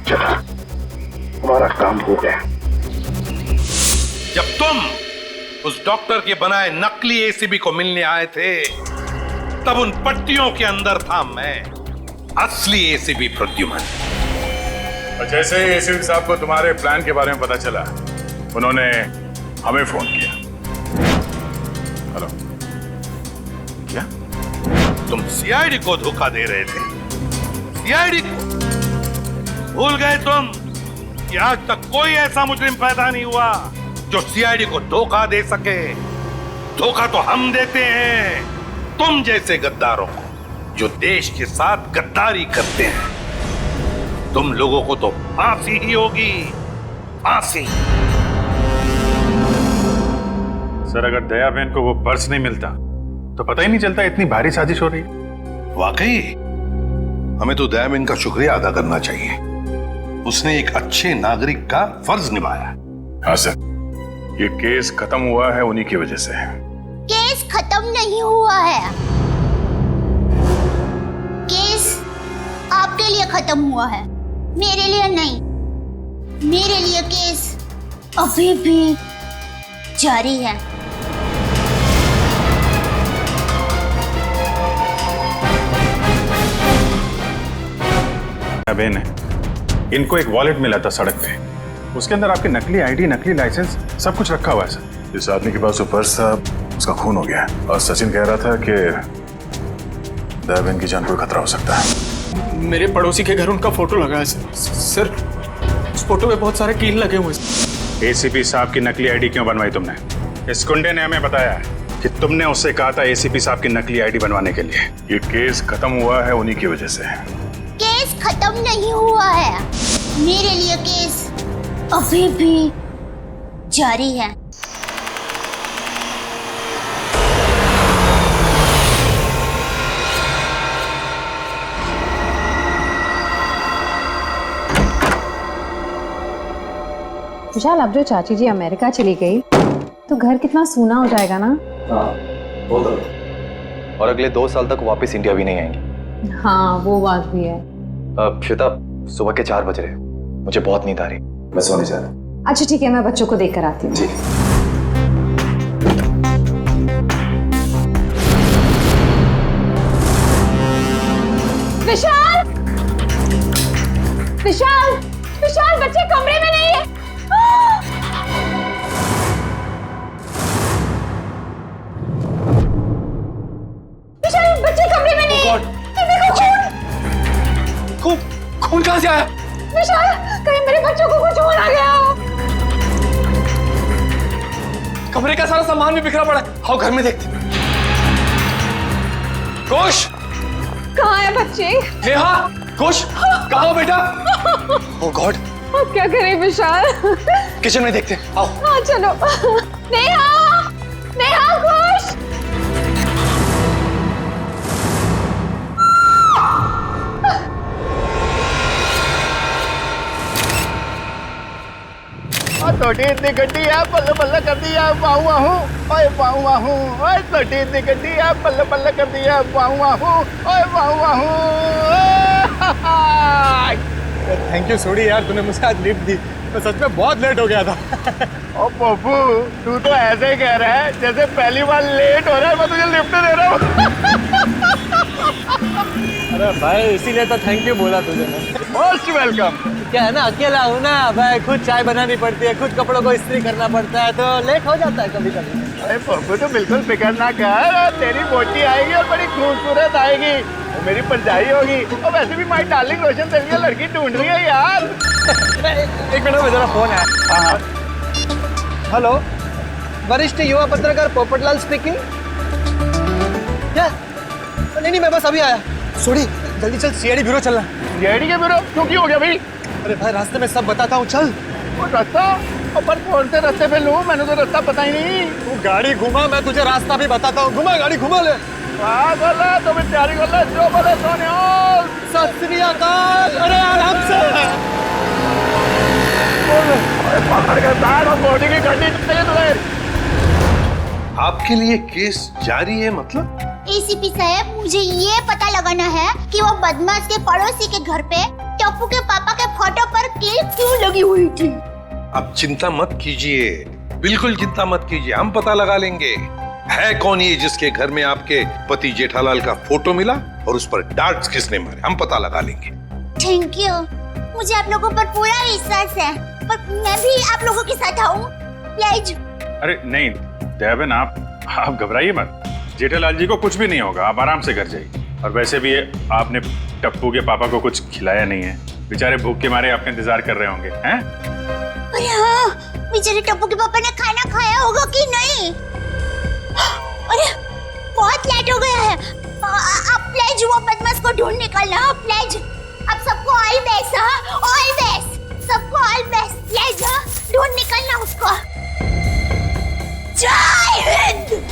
Q: चलो, हमारा काम हो गया। जब तुम उस डॉक्टर के बनाए नकली एसीबी को मिलने आए थे, तब उन पट्टियों के अंदर था मैं, असली एसीबी प्रद्युमन।
A: और जैसे ही एसीपी साहब को तुम्हारे प्लान के बारे में पता चला, उन्होंने हमें फोन किया। हेलो, क्या
Q: तुम सीआईडी को धोखा दे रहे थे? सीआईडी को भूल गए तुम कि आज तक कोई ऐसा मुजरिम पैदा नहीं हुआ जो सीआईडी को धोखा दे सके। धोखा तो हम देते हैं तुम जैसे गद्दारों को, जो देश के साथ गद्दारी करते हैं। तुम लोगों को तो फांसी ही होगी, फांसी।
G: सर, अगर दया बहन को वो पर्स नहीं मिलता तो पता ही नहीं चलता इतनी भारी साजिश हो रही है।
Q: वाकई हमें तो दया बहन का शुक्रिया अदा करना चाहिए। उसने एक अच्छे नागरिक का फर्ज निभाया।
A: हाँ सर, ये केस खत्म हुआ है उन्हीं की वजह से।
C: केस खत्म नहीं हुआ है। केस आपके लिए खत्म हुआ है, मेरे लिए नहीं। मेरे लिए केस अभी भी जारी है।
G: बहन है, इनको एक वॉलेट मिला था सड़क पे, उसके अंदर आपके नकली आईडी, नकली लाइसेंस सब कुछ रखा हुआ है सर।
A: इस आदमी के पास वो पर्स था, उसका खून हो गया। और सचिन कह रहा था कि दया बहन की जान को खतरा हो सकता है।
H: मेरे पड़ोसी के घर उनका फोटो लगा है सर। उस फोटो में बहुत सारे कील लगे हुए हैं।
G: एसीपी साहब की नकली आईडी क्यों बनवाई तुमने? इस गुंडे ने हमें बताया है कि तुमने उससे कहा था एसीपी साहब की नकली आईडी बनवाने के लिए।
A: ये केस खत्म हुआ है उन्हीं की वजह से।
C: केस खत्म नहीं हुआ है, मेरे लिए केस अभी भी जारी है।
T: विशाल, अब जो चाची जी अमेरिका चली गई तो घर कितना सूना हो जाएगा ना।
F: हाँ, और अगले 2 साल तक वापस इंडिया भी नहीं आएंगे।
T: हाँ, वो बात भी है।
F: श्वेता, सुबह के 4 बज रहे, मुझे बहुत नींद आ रही, मैं सोने जा रहा हूँ।
T: अच्छा ठीक है, मैं बच्चों को देख कर आती हूँ। विशाल, विशाल, विशाल, बच्चे कमरे में नहीं है। विशाल, बच्चे कमरे में नहीं है। देखो
S: खून कहाँ से आया?
T: विशाल, कहीं मेरे बच्चों को कुछ हो ना गया।
R: घर का सारा सामान भी बिखरा पड़ा है। आओ घर में देखते। कुश,
T: कहाँ है बच्चे?
R: नेहा, कुश, कहाँ हो बेटा? ओह गॉड,
T: अब क्या करें विशाल?
R: किचन में देखते हैं, आओ।
T: हाँ चलो। नेहा, नेहा, कुश।
H: छोटी इतनी गड्डी है बल्ले बल्ले कर दी है बाहू आहू ओए बाहू आहू ओए छोटी इतनी गड्डी है बल्ले बल्ले कर दी है बाहू आहू ओए बाहू आहू। थैंक यू सोडी यार, तूने मुझे आज लिफ्ट दी। मैं सच में बहुत लेट हो गया था। ओ पप्पू, तू तो ऐसे ही कह रहा है जैसे पहली बार लेट हो रहा है मैं तुझे लिफ्ट दे रहा हूँ। अरे भाई इसीलिए तो थैंक यू बोला तुझे। Most welcome. क्या है ना, अकेला हूँ ना भाई, खुद चाय बनानी पड़ती है, खुद कपड़ों को इस्त्री करना पड़ता है, तो लेट हो जाता है कभी कभी। अरे पप्पू तो बिल्कुल फिक्र ना कर, तेरी बोटी आएगी और बड़ी खूबसूरत आएगी, वो मेरी परछाई होगी। और वैसे भी माई डार्लिंग रोशन तेरे लिए लड़की ढूंढ रही है यार। एक मिनट में जरा फोन है। हाँ हेलो, वरिष्ठ युवा पत्रकार पोपटलाल स्पीकिंग। क्या? नहीं मैं बस अभी आया। सोडी जल्दी चल, सीआईडी ब्यूरो चलना। सीआईडी के ब्यूरो क्यों, की हो गया भाई? अरे भाई रास्ते में सब बताता हूँ, चल। वो रास्ता पर कौन से रास्ते पे लूँ, मैंने तो रास्ता पता ही नहीं। तू गाड़ी घुमा, मैं तुझे रास्ता भी बताता हूँ। घुमा गाड़ी, घुमा ले। तो मैं तैयारी कर ले, जो बोले सोने। सत श्री अकाल। अरे आराम से पकड़ के बैठ और बॉडी की गड्डी तुम्हें।
Q: आपके लिए केस जारी है मतलब?
C: एसीपी साहब, मुझे ये पता लगाना है कि वो बदमाश के पड़ोसी के घर पे टप्पू के पापा के फोटो पर क्लिप क्यों लगी हुई थी।
Q: आप चिंता मत कीजिए, बिल्कुल चिंता मत कीजिए, हम पता लगा लेंगे। है कौन ये जिसके घर में आपके पति जेठालाल का फोटो मिला और उस पर डार्ट्स किसने मारे, हम पता लगा लेंगे।
C: थैंक यू, मुझे आप लोगों पर पूरा विश्वास है, पर मैं भी आप लोगों के साथ आऊं प्लीज।
G: अरे नहीं दयाबेन, आप घबराइए मत, जेठालाल जी को कुछ भी नहीं होगा, आप आराम से घर जाइए। और वैसे भी आपने टप्पू के पापा को कुछ खिलाया नहीं है, बेचारे भूख के मारे आपका इंतजार कर रहे होंगे हैं?
C: अरे हाँ, बेचारे टप्पू के पापा ने खाना खाया होगा कि नहीं? अरे बहुत लेट हो गया है, आप प्लीज वो बदमाश को ढूंढ निकालना प्लीज। आप सबको ऑल बेस्ट, हाँ ऑल बेस्ट, सबको ऑल बेस्ट प्लीज, हाँ ढूंढ निकालना उसको। जय हिंद।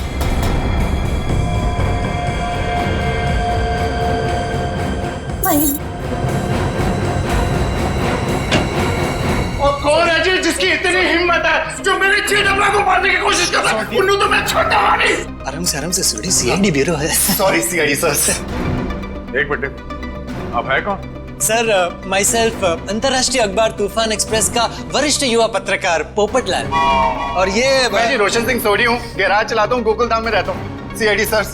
H: और कौन है जी जिसकी इतनी हिम्मत है जो मेरे जेठालाल को मारने की कोशिश कर रहा है? उन्हें तो मैं छोड़ता हूं नहीं।
B: आराम से सोडी, सीआईडी ब्यूरो है।
H: Sorry CID sir.
G: एक मिनट, आप है कौन?
U: सर माई सेल्फ अंतर्राष्ट्रीय अखबार तूफान एक्सप्रेस का वरिष्ठ युवा पत्रकार पोपटलाल। और ये
H: मैं जी रोशन सिंह सोडी हूँ, गैराज चलाता हूँ, गोकुल धाम में रहता हूँ। सीआईडी सर,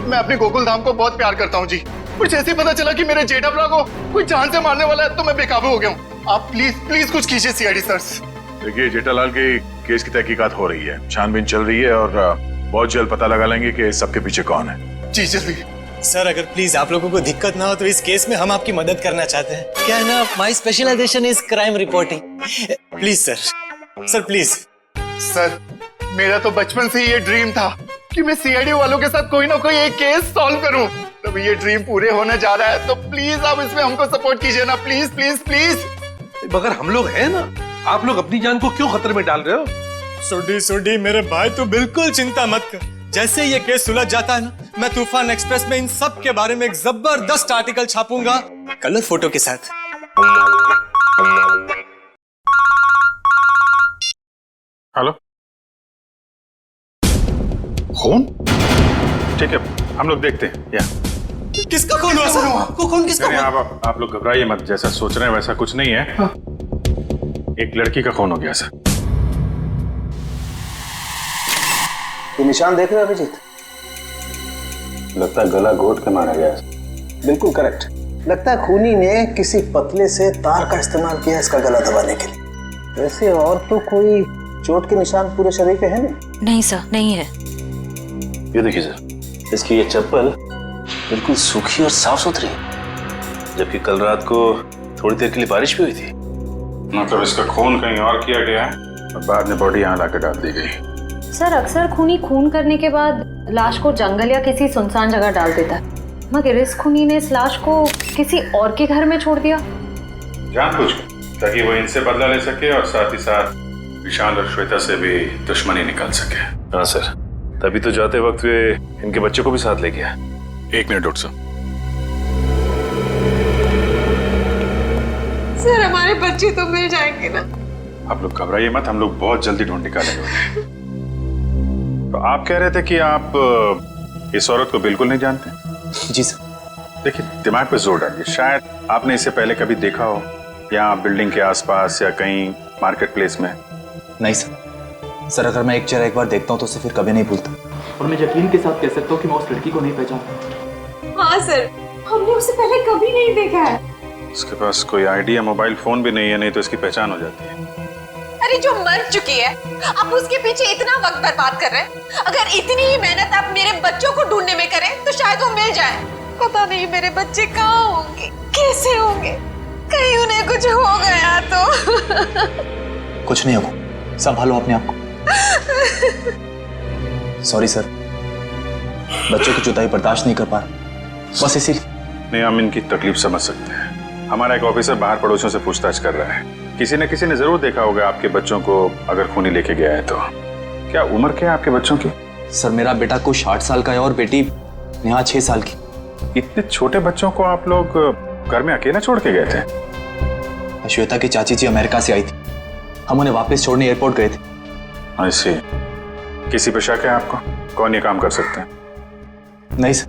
H: मैं अपने गोकुल धाम को बहुत प्यार करता हूँ जी। कुछ ऐसे पता चला कि मेरे जेठालाल को कोई जान से मारने वाला है, तो मैं बेकाबू हो गया हूँ। आप प्लीज कुछ कीजिए सीआईडी सर।
G: देखिए, जेठालाल के केस की तहकीकात हो रही है, छानबीन चल रही है और बहुत जल्द पता लगा लेंगे कि सबके पीछे कौन है।
H: जी जल्दी।
U: सर अगर प्लीज आप लोगों को दिक्कत ना हो तो इस केस में हम आपकी मदद करना चाहते हैं। क्या है ना, my specialisation is crime reporting. Please sir please.
H: Sir मेरा तो बचपन से ये ड्रीम था कि मैं सीआईडी वालों के साथ कोई ना कोई एक केस सॉल्व करूं। तो ये ड्रीम पूरे होने जा रहा है, तो प्लीज आप इसमें हमको सपोर्ट कीजिए ना, प्लीज प्लीज प्लीज।
Q: मगर हम लोग हैं ना, आप लोग अपनी जान को क्यों खतरे में डाल रहे हो?
N: सोडी मेरे भाई, तू बिल्कुल चिंता मत कर। जैसे ये केस सुलझ जाता है ना, मैं तूफान एक्सप्रेस में इन सब के बारे में एक जबरदस्त आर्टिकल छापूंगा,
U: कलर फोटो के साथ।
G: हेलो, खून? ठीक है, हम लोग देखते हैं। या
N: किसका खून हुआ सर? खून किसका हुआ?
G: आप लोग घबराइए मत, जैसा सोच रहे हैं वैसा कुछ नहीं है। हाँ। एक लड़की का खून हो गया सर।
N: ये निशान देख रहे हो अभिजीत?
V: लगता है गला घोट के मारा गया।
N: बिल्कुल करेक्ट। लगता है खूनी ने किसी पतले से तार का इस्तेमाल किया इसका गला दबाने के लिए। वैसे और तो कोई चोट के निशान पूरे शरीर पे है
D: नहीं सर, नहीं है।
V: ये देखिए सर, इसकी ये चप्पल बिल्कुल सूखी और साफ सुथरी, जबकि कल रात को थोड़ी देर के लिए बारिश भी हुई थी।
G: मतलब इसका खून कहीं और किया गया है और बाद में बॉडी यहाँ लाकर डाल दी गई।
D: सर अक्सर खूनी खून करने के बाद लाश को जंगल या किसी सुनसान जगह डाल देता है, मगर इस खूनी ने इस लाश को किसी और के घर में छोड़ दिया।
A: जानबूझकर, ताकि वो इनसे बदला ले सके और साथ ही साथ विशाल और श्वेता से भी दुश्मनी निकाल सके।
I: हाँ सर, तभी तो जाते वक्त वे इनके बच्चे को भी साथ ले गया।
A: 1 मिनट डॉक्टर साहब।
E: सर हमारे बच्चे तो मिल जाएंगे ना?
A: आप लोग घबराइए मत, हम लोग बहुत जल्दी ढूंढ निकालेंगे। तो आप कह रहे थे कि आप इस औरत को बिल्कुल नहीं जानते?
V: जी सर।
A: देखिए, दिमाग पे जोर डालिए। शायद आपने इसे पहले कभी देखा हो, या बिल्डिंग के आसपास या कहीं मार्केट प्लेस में।
V: नहीं सर। सर अगर मैं एक चेहरा एक बार देखता हूँ तो उसे फिर कभी नहीं भूलता।
L: और मैं यकीन के साथ कह सकता हूँ कि मैं उस लड़की को नहीं पहचानता।
E: हाँ सर, हमने उसे पहले कभी नहीं देखा है।
A: उसके पास कोई आईडी या मोबाइल फोन भी नहीं है, नहीं तो इसकी पहचान हो जाती है।
E: अरे जो मर चुकी है, आप उसके पीछे इतना वक्त बर्बाद कर रहे हैं। अगर इतनी ही मेहनत आप मेरे बच्चों को ढूंढने में करें तो शायद वो मिल जाए। पता नहीं मेरे बच्चे कहाँ होंगे, कैसे होंगे, कहीं उन्हें कुछ हो गया तो।
V: कुछ नहीं होगा, संभालो अपने आप को। सॉरी सर, बच्चों की जुदाई बर्दाश्त नहीं कर पा रहा, बस इसीलिए।
A: नहीं, हम इनकी तकलीफ समझ सकते हैं। हमारा एक ऑफिसर बाहर पड़ोसियों से पूछताछ कर रहा है। किसी न किसी ने जरूर देखा होगा आपके बच्चों को, अगर खूनी लेके गया है तो। क्या उम्र क्या है आपके बच्चों की?
V: सर मेरा बेटा कुछ 60 साल का है और बेटी नेहा 6 साल की।
A: इतने छोटे बच्चों को आप लोग घर में अकेला छोड़ के गए थे?
V: श्वेता की चाची जी अमेरिका से आई थी, हम उन्हें वापस छोड़ने एयरपोर्ट गए थे।
A: ऐसे किसी पे शक है आपको? कौन ये काम कर सकते हैं?
V: नहीं सर,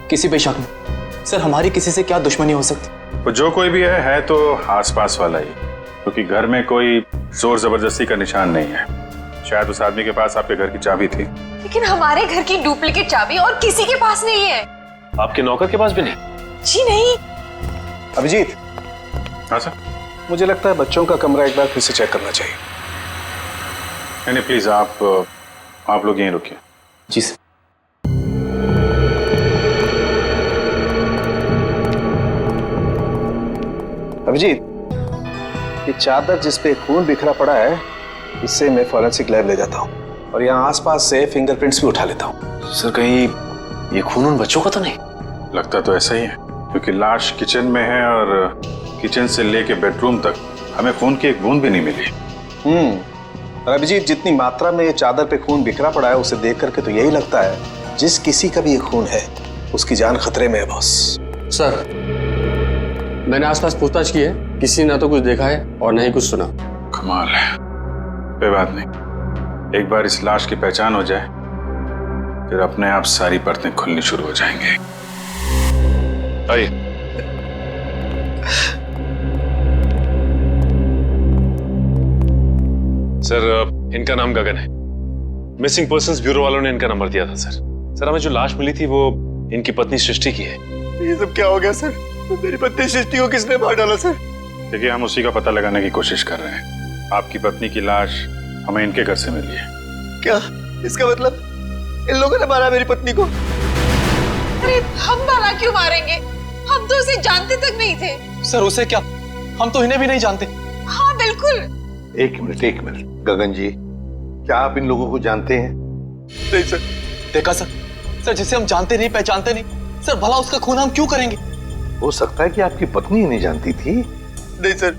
V: किसी पे शक नहीं। सर हमारी किसी से क्या दुश्मनी हो सकती?
A: वो जो कोई भी है तो आसपास वाला ही, क्योंकि घर में कोई जोर जबरदस्ती का निशान नहीं है। शायद उस आदमी के पास आपके घर की चाबी थी।
E: लेकिन हमारे घर की डुप्लीकेट चाबी और किसी के पास नहीं है।
I: आपके नौकर के पास भी नहीं?
E: जी नहीं।
N: अभिजीत।
A: हाँ सर।
N: मुझे लगता है बच्चों का कमरा एक बार फिर से चेक करना चाहिए।
A: नहीं प्लीज, आप लोग यहीं रुकिए।
V: जी सर।
N: अभिजीत, ये चादर जिस पे खून बिखरा पड़ा है, इससे मैं फॉरेंसिक लैब ले जाता हूँ और यहाँ आसपास से फिंगरप्रिंट्स भी उठा लेता हूँ।
V: सर कहीं ये खून उन बच्चों का तो नहीं?
A: लगता तो ऐसा ही है, क्योंकि लाश किचन में है और किचन से लेके बेडरूम तक हमें खून की एक बूंद भी नहीं मिली।
N: और अभिजीत, जितनी मात्रा में ये चादर पे खून बिखरा पड़ा है, उसे देख करके तो यही लगता है जिस किसी का भी ये खून है उसकी जान खतरे में है बॉस।
W: सर मैंने आसपास पूछताछ की है, किसी ने ना तो कुछ देखा है और ना ही कुछ सुना।
A: कमाल है। कोई बात नहीं, एक बार इस लाश की पहचान हो जाए फिर अपने आप सारी परतें खुलनी शुरू हो जाएंगे। आइए।
I: सर इनका नाम गगन है। मिसिंग पर्संस ब्यूरो वालों ने इनका नंबर दिया था सर। सर हमें जो लाश मिली थी वो इनकी पत्नी सृष्टि की है।
H: ये सब क्या हो गया सर? मेरी पत्नी सृष्टि को किसने मार डाला सर?
A: देखिए, हम उसी का पता लगाने की कोशिश कर रहे हैं। आपकी पत्नी की लाश हमें इनके घर से मिली है।
H: क्या इसका मतलब इन लोगों ने मारा मेरी पत्नी को?
E: अरे हम भला क्यों मारेंगे? हम तो उसे जानते तक नहीं थे।
V: सर उसे क्या? हम तो इन्हें भी नहीं जानते।
E: हाँ बिल्कुल।
Q: एक मिनट गगन जी, क्या आप इन लोगों को जानते हैं?
V: नहीं सर। देखा सर जिसे हम जानते नहीं पहचानते नहीं, सर भला उसका खून हम क्यों करेंगे?
Q: हो सकता है कि आपकी पत्नी नहीं जानती थी।
H: नहीं सर,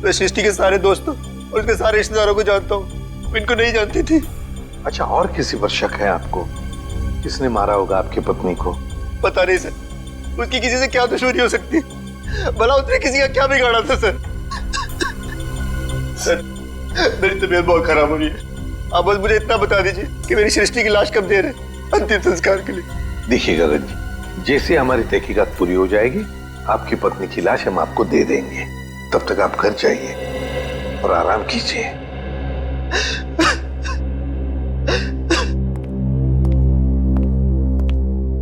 H: मैं सृष्टि के सारे दोस्तों और उसके सारे रिश्तेदारों को जानता हूँ, इनको नहीं जानती थी।
Q: अच्छा, और किसी पर शक है आपको? किसने मारा होगा आपकी पत्नी को?
H: पता नहीं सर, उसकी किसी से क्या दुश्मनी हो सकती है? भला उसने किसी का क्या बिगाड़ा था सर? सर मेरी तबीयत बहुत खराब हो रही है, आप बस मुझे इतना बता दीजिए कि मेरी सृष्टि की लाश कब दे रहे अंतिम संस्कार के लिए।
Q: देखिए गगन जी, जैसे हमारी तहकीकात पूरी हो जाएगी आपकी पत्नी की लाश हम आपको दे देंगे। तब तक आप घर जाइए और आराम कीजिए।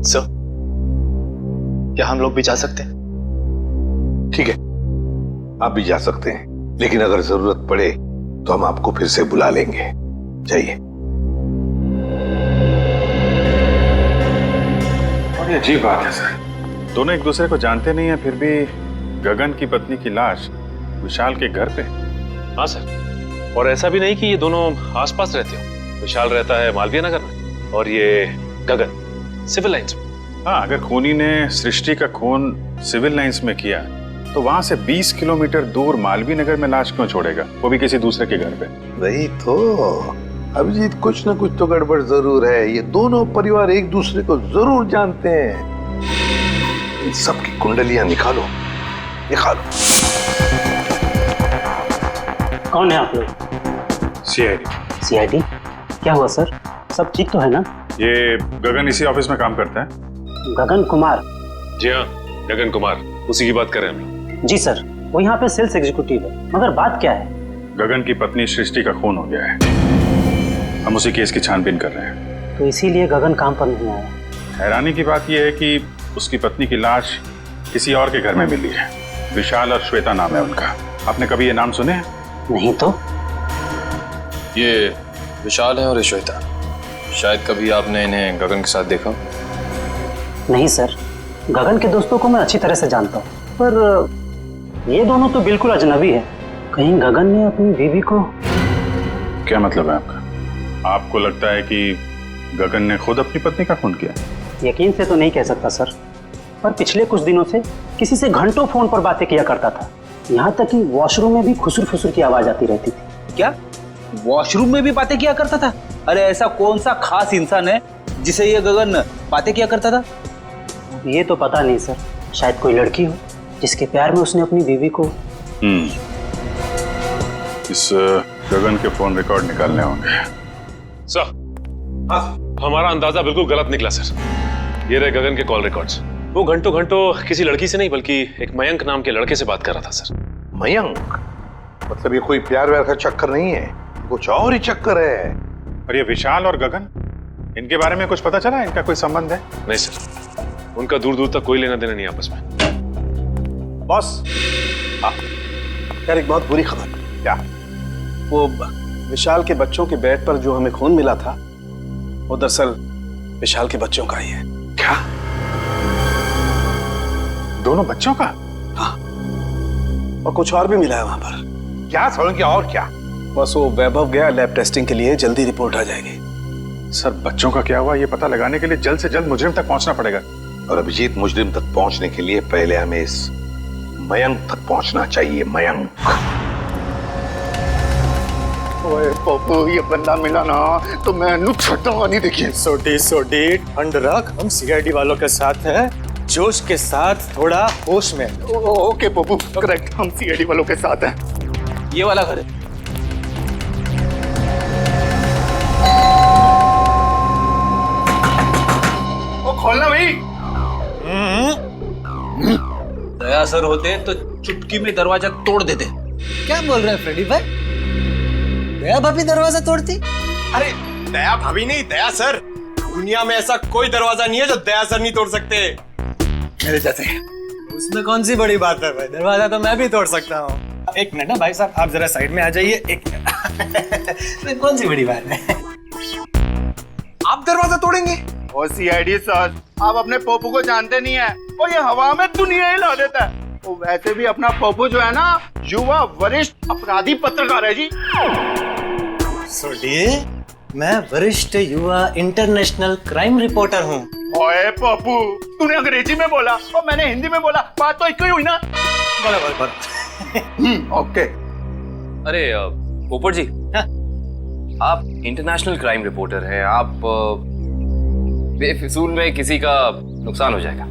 V: सर क्या हम लोग भी जा सकते हैं?
Q: ठीक है, आप भी जा सकते हैं, लेकिन अगर जरूरत पड़े तो हम आपको फिर से बुला लेंगे। जाइए।
A: बड़ी अजीब बात है सर, दोनों एक दूसरे को जानते नहीं है, फिर भी गगन की पत्नी की लाश विशाल के घर पे।
I: हाँ सर, और ऐसा भी नहीं कि ये दोनों आसपास रहते हो। विशाल रहता है मालवीय नगर में और ये गगन सिविल लाइंस में।
G: हाँ, अगर खूनी ने सृष्टि का खून सिविल लाइंस में किया तो वहां से 20 किलोमीटर दूर मालवीय नगर में लाश क्यों छोड़ेगा, वो भी किसी दूसरे के घर पे?
Q: वही तो अभिजीत, कुछ ना कुछ तो गड़बड़ जरूर है। ये दोनों परिवार एक दूसरे को जरूर जानते हैं। इन सबकी कुंडलियां निकालो।
J: कौन है आप लोग?
G: सीआईडी।
J: सीआईडी? क्या हुआ सर? सब ठीक तो है ना?
G: ये गगन इसी ऑफिस में काम करता है।
J: गगन कुमार?
I: जी हाँ, गगन कुमार, उसी की बात कर रहे हैं हम लोग।
J: जी सर, वो यहाँ पे सेल्स एग्जीक्यूटिव है। मगर बात क्या है?
G: गगन की पत्नी सृष्टि का खून हो गया है। हम उसी केस की छानबीन कर रहे हैं।
J: तो इसीलिए गगन काम पर नहीं आया।
G: हैरानी की बात यह है कि उसकी पत्नी की लाश किसी और के घर में मिली है। विशाल और श्वेता नाम है उनका। आपने कभी ये नाम सुने हैं?
J: नहीं तो।
F: ये विशाल है और ये श्वेता। शायद कभी आपने इन्हें गगन के साथ देखा?
J: नहीं सर, गगन के दोस्तों को मैं अच्छी तरह से जानता हूँ, पर ये दोनों तो बिल्कुल अजनबी है। कहीं गगन ने अपनी बीवी को...
G: क्या मतलब है आपका? आपको लगता है कि गगन ने खुद अपनी पत्नी का खून किया?
J: यकीन से तो नहीं कह सकता सर, पर पिछले कुछ दिनों से किसी से घंटों फोन पर बातें किया करता था। यहाँ तक कि वॉशरूम में भी खुसुर फुसुर की आवाज आती रहती थी।
B: क्या वॉशरूम में भी बातें किया करता था? अरे ऐसा कौन सा खास इंसान है जिसे ये गगन बातें किया करता था?
J: ये तो पता नहीं सर, शायद कोई लड़की हो जिसके प्यार में उसने अपनी बीवी को...
G: इस गगन के फोन रिकॉर्ड निकालने होंगे।
I: सर, हमारा अंदाजा बिल्कुल गलत निकला सर। ये रहे गगन के कॉल रिकॉर्ड्स। वो घंटों घंटों किसी लड़की से नहीं बल्कि एक मयंक नाम के लड़के से बात कर रहा था सर।
Q: मयंक? मतलब ये कोई प्यार व्यार का चक्कर नहीं है, कुछ और ही चक्कर है।
G: और ये विशाल और गगन, इनके बारे में कुछ पता चला? इनका कोई संबंध है?
I: नहीं सर, उनका दूर दूर तक कोई लेना देना नहीं आपस में।
N: बॉस, यार एक बहुत बुरी खबर।
Q: क्या?
N: वो विशाल के बच्चों के बेड पर जो हमें खून मिला था, वो दरअसल विशाल के बच्चों का ही है।
G: क्या? दोनों बच्चों का?
N: हाँ, और कुछ और भी मिला है वहां पर।
Q: क्या समझ गया? और क्या?
N: बस वो वैभव गया लैब टेस्टिंग के लिए, जल्दी रिपोर्ट आ जाएगी।
G: सर, बच्चों का क्या हुआ ये पता लगाने के लिए जल्द से जल्द मुजरिम तक पहुंचना पड़ेगा।
Q: और अभिजीत, मुजरिम तक पहुंचने के लिए पहले हमें इस मयंक तक पहुंचना चाहिए। मयंक।
H: ओए पप्पू, ये बंदा मिला ना तो मैं नुकसानवा नहीं देखिए। सोटी ठंड रख, हम सीआईडी वालों के साथ है, जोश के साथ, थोड़ा होश में। ओके पप्पू, करेक्ट, हम सीआईडी वालों के साथ हैं।
B: ये वाला घर है।
H: ओ खोलना भाई।
B: दया सर होते तो चुटकी में दरवाजा तोड़ देते।
U: क्या बोल रहे हैं फ्रेडी भाई? दया भाभी दरवाजा तोड़ती?
H: अरे दया भाभी नहीं, दया सर। दुनिया में ऐसा कोई दरवाजा नहीं है जो दया सर नहीं तोड़ सकते मेरे जैसे।
U: उसमें कौन सी बड़ी बात है भाई, दरवाजा तो मैं भी तोड़ सकता हूँ। एक मिनट ना भाई साहब, आप जरा साइड में आ जाइए। एक मिनट। कौन सी बड़ी बात है?
H: आप दरवाजा तोड़ेंगे? ओ सीआईडी सर, आप अपने पप्पू को जानते नहीं है, और ये हवा में दुनिया हिला देता है। वो वैसे भी अपना पप्पू जो है ना, युवा वरिष्ठ अपराधी पत्रकार है जी।
U: सोडिए, मैं वरिष्ठ युवा इंटरनेशनल क्राइम रिपोर्टर हूँ।
H: ओए पप्पू, तूने अंग्रेजी में बोला और मैंने हिंदी में बोला, बात तो एक ही हुई ना।
U: बोला।
H: ओके।
F: अरे पोपट जी, आप इंटरनेशनल क्राइम रिपोर्टर हैं। आप बेफिजूल में किसी का नुकसान हो जाएगा।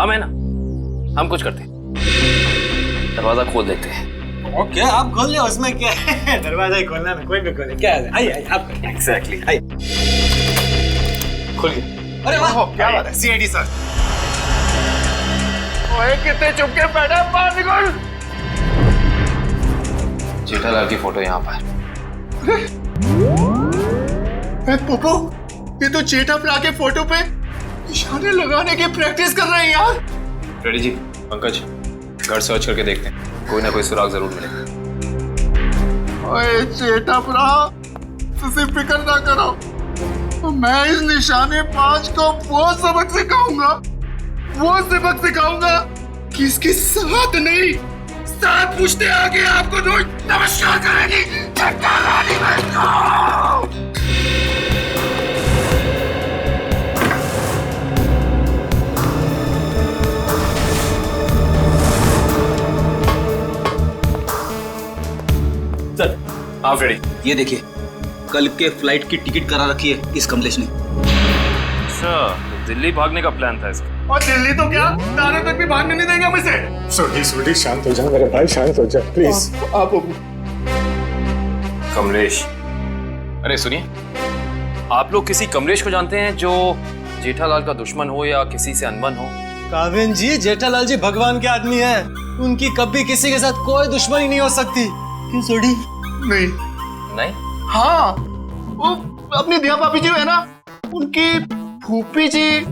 F: हम है ना, हम कुछ करते हैं, दरवाजा खोल देते हैं।
U: ओके, आप खोल ले, उसमें क्या है? दरवाजा ही खोलना है, कोई भी खोले। क्या है? आइए आप।
F: एग्जैक्टली।
U: आइए, खुल गया। अरे वाह,
H: क्या बात है सीआईडी सर। ओए कितने चुपके बैठे, बाहर निकल।
F: जेठालाल की फोटो यहाँ पर।
H: पप्पू, ये तो जेठालाल के फोटो पे निशाने लगाने की प्रैक्टिस कर रहे हैं यार।
F: रेडी जी, पंकज, घर सर्च करके देखते हैं, कोई ना कोई सुराग जरूर मिलेगा।
H: ओए जेठालाल, तुझे फिक्र ना करो, तो मैं इस निशाने पांच को वो सबक सिखाऊंगा कि इसके साथ नहीं,
Q: सात पुश्ते आगे आपको रोज नमस्कार करेगी।
B: सर आप रेडी? ये देखिए, कल के फ्लाइट की टिकट करा रखी है इस कमलेश ने।
F: अच्छा, दिल्ली भागने का प्लान था इसका।
H: और दिल्ली तो क्या, दाने तक भी भागने नहीं देंगे हम इसे। सोडी शांत हो जा मेरे भाई, शांत हो जा प्लीज। आप
F: कमलेश, अरे सुनिए, आप लोग किसी कमलेश को जानते हैं जो जेठालाल का दुश्मन हो या किसी से अनबन हो?
U: काबिन जी, जेठालाल जी भगवान के आदमी हैं। उनकी कभी किसी के साथ कोई दुश्मनी नहीं हो सकती। क्यों सोडी?
F: नहीं?
H: हाँ, वो अपनी दिया भाभी जी है ना, उनकी फूफी जी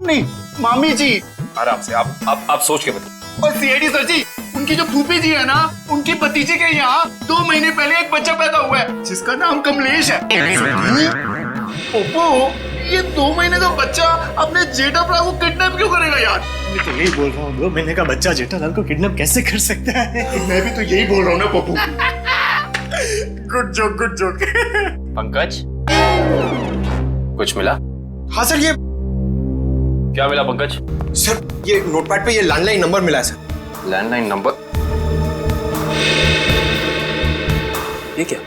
H: नहीं, मामी जी।
F: आराम से, आप सोच के बताइए।
H: और सीआईडी सर जी, उनकी जो फूफी जी है ना, उनकी भतीजे के यहाँ 2 महीने पहले एक बच्चा पैदा हुआ है जिसका नाम कमलेश है। ओप्पो, ये 2 महीने का बच्चा अपने जेठा भरा को किडनैप क्यों करेगा यार? मैं तो यही बोल रहा हूँ, 2 महीने का बच्चा जेठालाल को किडनैप कैसे कर सकता है? मैं भी तो यही बोल रहा हूँ ना Pappu. Good joke, good joke.
F: Pankaj, कुछ मिला?
H: हाँ सर, ये
F: क्या मिला पंकज?
H: सर, ये नोटपैड पे ये लैंडलाइन नंबर मिला है सर।
F: Landline number? ये क्या?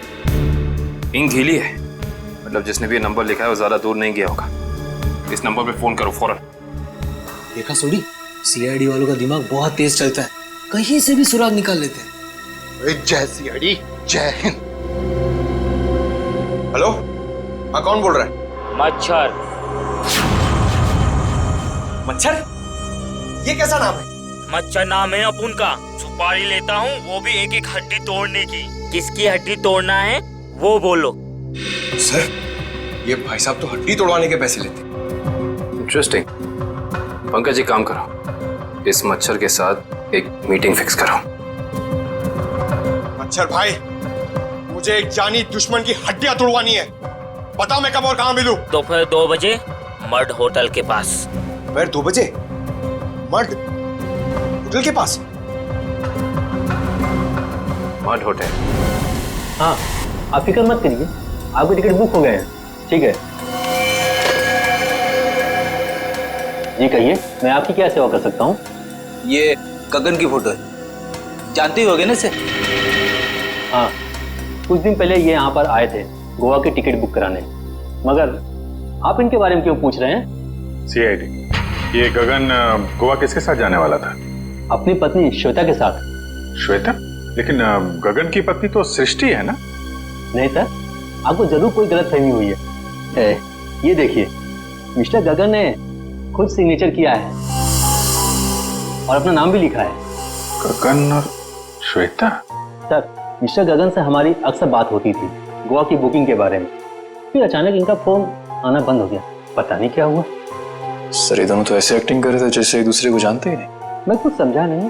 F: इंक गीली है, मतलब जिसने भी ये नंबर लिखा है वो ज्यादा दूर नहीं गया होगा। इस नंबर पे फोन करो फौरन।
U: देखा सोडी, सीआईडी वालों का दिमाग बहुत तेज चलता है, कहीं से भी सुराग निकाल लेते हैं।
H: जय सीआईडी, जय हिंद। हेलो, हाँ कौन बोल रहा है?
K: मच्छर।
H: मच्छर? ये कैसा नाम है?
K: मच्छर नाम है अपुन का। सुपारी लेता हूँ, वो भी एक एक हड्डी तोड़ने की। किसकी हड्डी तोड़ना है वो बोलो।
H: सर, ये भाई साहब तो हड्डी तोड़वाने के पैसे लेते।
F: इंटरेस्टिंग। पंकज जी, काम करो, इस मच्छर के साथ एक मीटिंग फिक्स करो।
H: मच्छर भाई, मुझे एक जानी दुश्मन की हड्डियां तोड़वानी है। बताओ मैं कब और कहाँ मिलूं?
K: दोपहर 2 बजे मर्ड होटल के पास।
H: दोपहर 2 बजे मर्ड होटल के पास?
F: Mud hotel?
J: हाँ, आप फिक्र मत करिए, आपके टिकट बुक हो गए हैं। ठीक है जी, कहिए मैं आपकी क्या सेवा कर सकता हूँ?
B: ये गगन की फोटो है, जानते ही होगे ना इसे?
J: हाँ, कुछ दिन पहले ये यहाँ पर आए थे गोवा की टिकट बुक कराने, मगर आप इनके बारे में क्यों पूछ रहे हैं?
G: सीआईडी, ये गगन गोवा किसके साथ जाने वाला था?
J: अपनी पत्नी श्वेता के साथ।
G: श्वेता? लेकिन गगन की पत्नी तो सृष्टि है ना?
J: नहीं सर, आपको जरूर कोई गलतफहमी हुई है। ये देखिए, मिस्टर गगन ने खुद सिग्नेचर किया है और अपना नाम भी लिखा है।
G: गगन और श्वेता?
J: सर, मिस्टर गगन से हमारी अक्सर बात होती थी गोवा की बुकिंग के बारे में, फिर अचानक इनका फोन आना बंद हो गया, पता नहीं क्या हुआ।
V: सर, ये दोनों तो ऐसे एक्टिंग कर रहे थे जैसे एक दूसरे को जानते ही नहीं।
J: मैं कुछ समझा नहीं,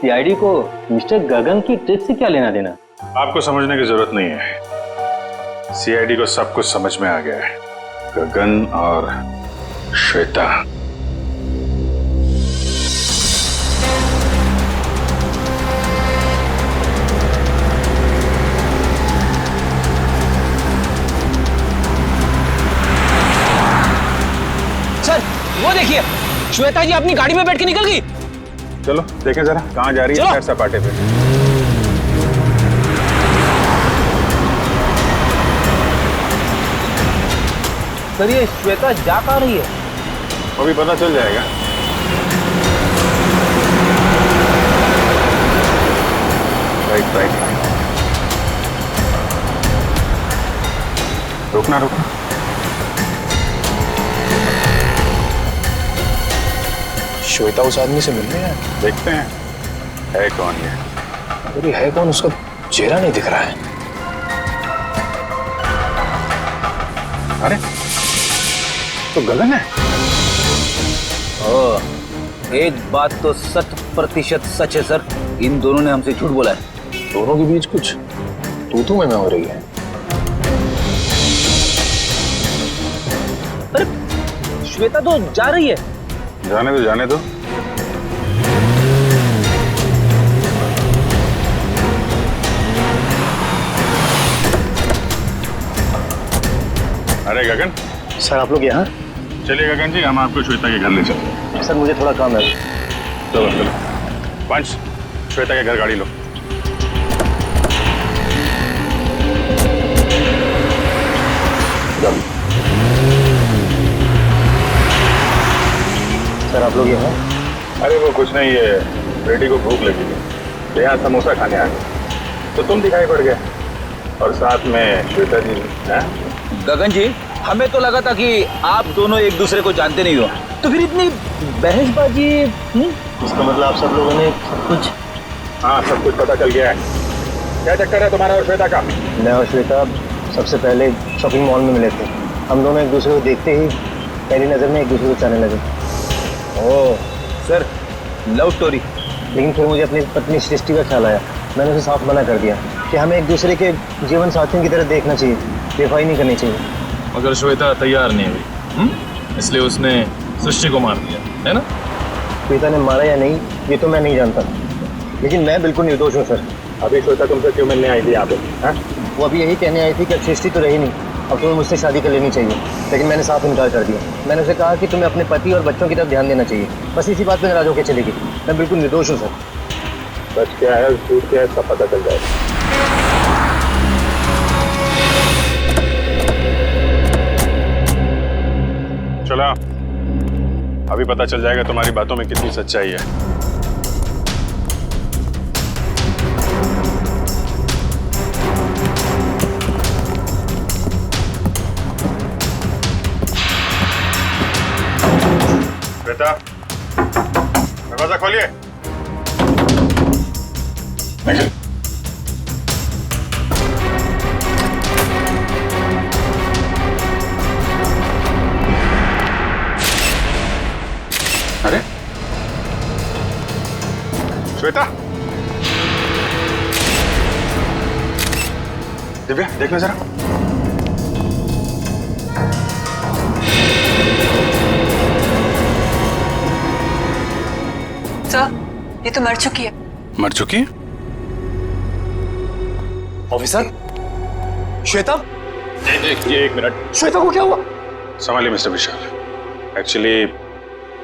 J: सीआईडी को मिस्टर गगन की ट्रिप से क्या लेना देना?
G: आपको समझने की जरूरत नहीं है, सीआईडी को सब कुछ समझ में आ गया है। गगन और श्वेता।
U: सर, वो देखिए, श्वेता जी अपनी गाड़ी में बैठ के निकल गई।
G: चलो देखें जरा कहाँ जा रही है सैर सपाटे पे।
U: सर, ये श्वेता जा कहाँ रही है?
G: अभी पता चल जाएगा। राइट राइट राइट, रुकना रुकना।
V: श्वेता उस आदमी से मिलने है,
G: देखते हैं है कौन ये।
V: अरे है कौन, उसका चेहरा नहीं दिख रहा है।
G: अरे तो गगन है।
B: एक बात तो 100% सच है सर, इन दोनों ने हमसे झूठ बोला है।
V: दोनों के बीच कुछ तू में हो रही है।
U: अरे श्वेता तो जा रही है।
G: जाने दो जाने दो।
A: अरे गगन,
J: सर आप लोग यहाँ?
A: चलिए गगन जी, हम आपको श्वेता के घर ले चलते हैं।
J: सर मुझे थोड़ा काम है।
A: चलो चलो। पंच, श्वेता के घर गाड़ी लो।
J: सर आप लोग यहाँ?
A: अरे वो कुछ नहीं, ये बेटी को भूख लगी थी, यहाँ समोसा खाने आ गए तो तुम दिखाई पड़ गए, और साथ में श्वेता जी।
B: गगन जी, हमें तो लगा था कि आप दोनों एक दूसरे को जानते नहीं हो, तो फिर इतनी बहसबाजी।
J: इसका मतलब आप सब लोगों ने सब कुछ?
A: हाँ, सब कुछ पता चल गया है। क्या चक्कर है तुम्हारा और श्वेता का?
J: मैं और श्वेता सबसे पहले शॉपिंग मॉल में मिले थे। हम दोनों एक दूसरे को देखते ही पहली नज़र में एक दूसरे को चाहने लगे।
B: Oh sir, love story.
J: लेकिन फिर मुझे अपनी पत्नी सृष्टि का ख्याल आया। मैंने उसे साफ मना कर दिया कि हमें एक दूसरे के जीवन साथियों की तरह देखना चाहिए, बेवफाई नहीं करनी चाहिए।
V: मगर श्वेता तैयार नहीं हुई, इसलिए उसने सृष्टि को मार दिया, है ना?
J: श्वेता ने मारा या नहीं ये तो मैं नहीं जानता, लेकिन मैं बिल्कुल निर्दोष हूँ सर।
A: अभी श्वेता तुमसे क्यों मिलने आई थी यहाँ पे?
J: वो अभी यही कहने आई थी कि अब सृष्टि तो रही नहीं, अब तुम्हें मुझसे शादी कर लेनी चाहिए। लेकिन मैंने साफ इनकार कर दिया। मैंने उसे कहा कि तुम्हें अपने पति और बच्चों की तरफ ध्यान देना चाहिए। बस इसी बात पर नाराज होकर चलेगी। मैं बिल्कुल निर्दोष हूँ सर।
A: सच क्या है झूठ क्या है इसका पता चल जाएगा। चलो, अभी पता चल जाएगा तुम्हारी बातों में कितनी सच्चाई है। बेटा, दरवाजा खोलिए। अरे श्वेता, दिव्या देखना जरा।
E: सर, ये तो मर चुकी है।
A: मर चुकी है?
H: ऑफिसर, श्वेता?
A: ये एक मिनट।
H: श्वेता को क्या हुआ?
A: संभालिए मिस्टर विशाल। एक्चुअली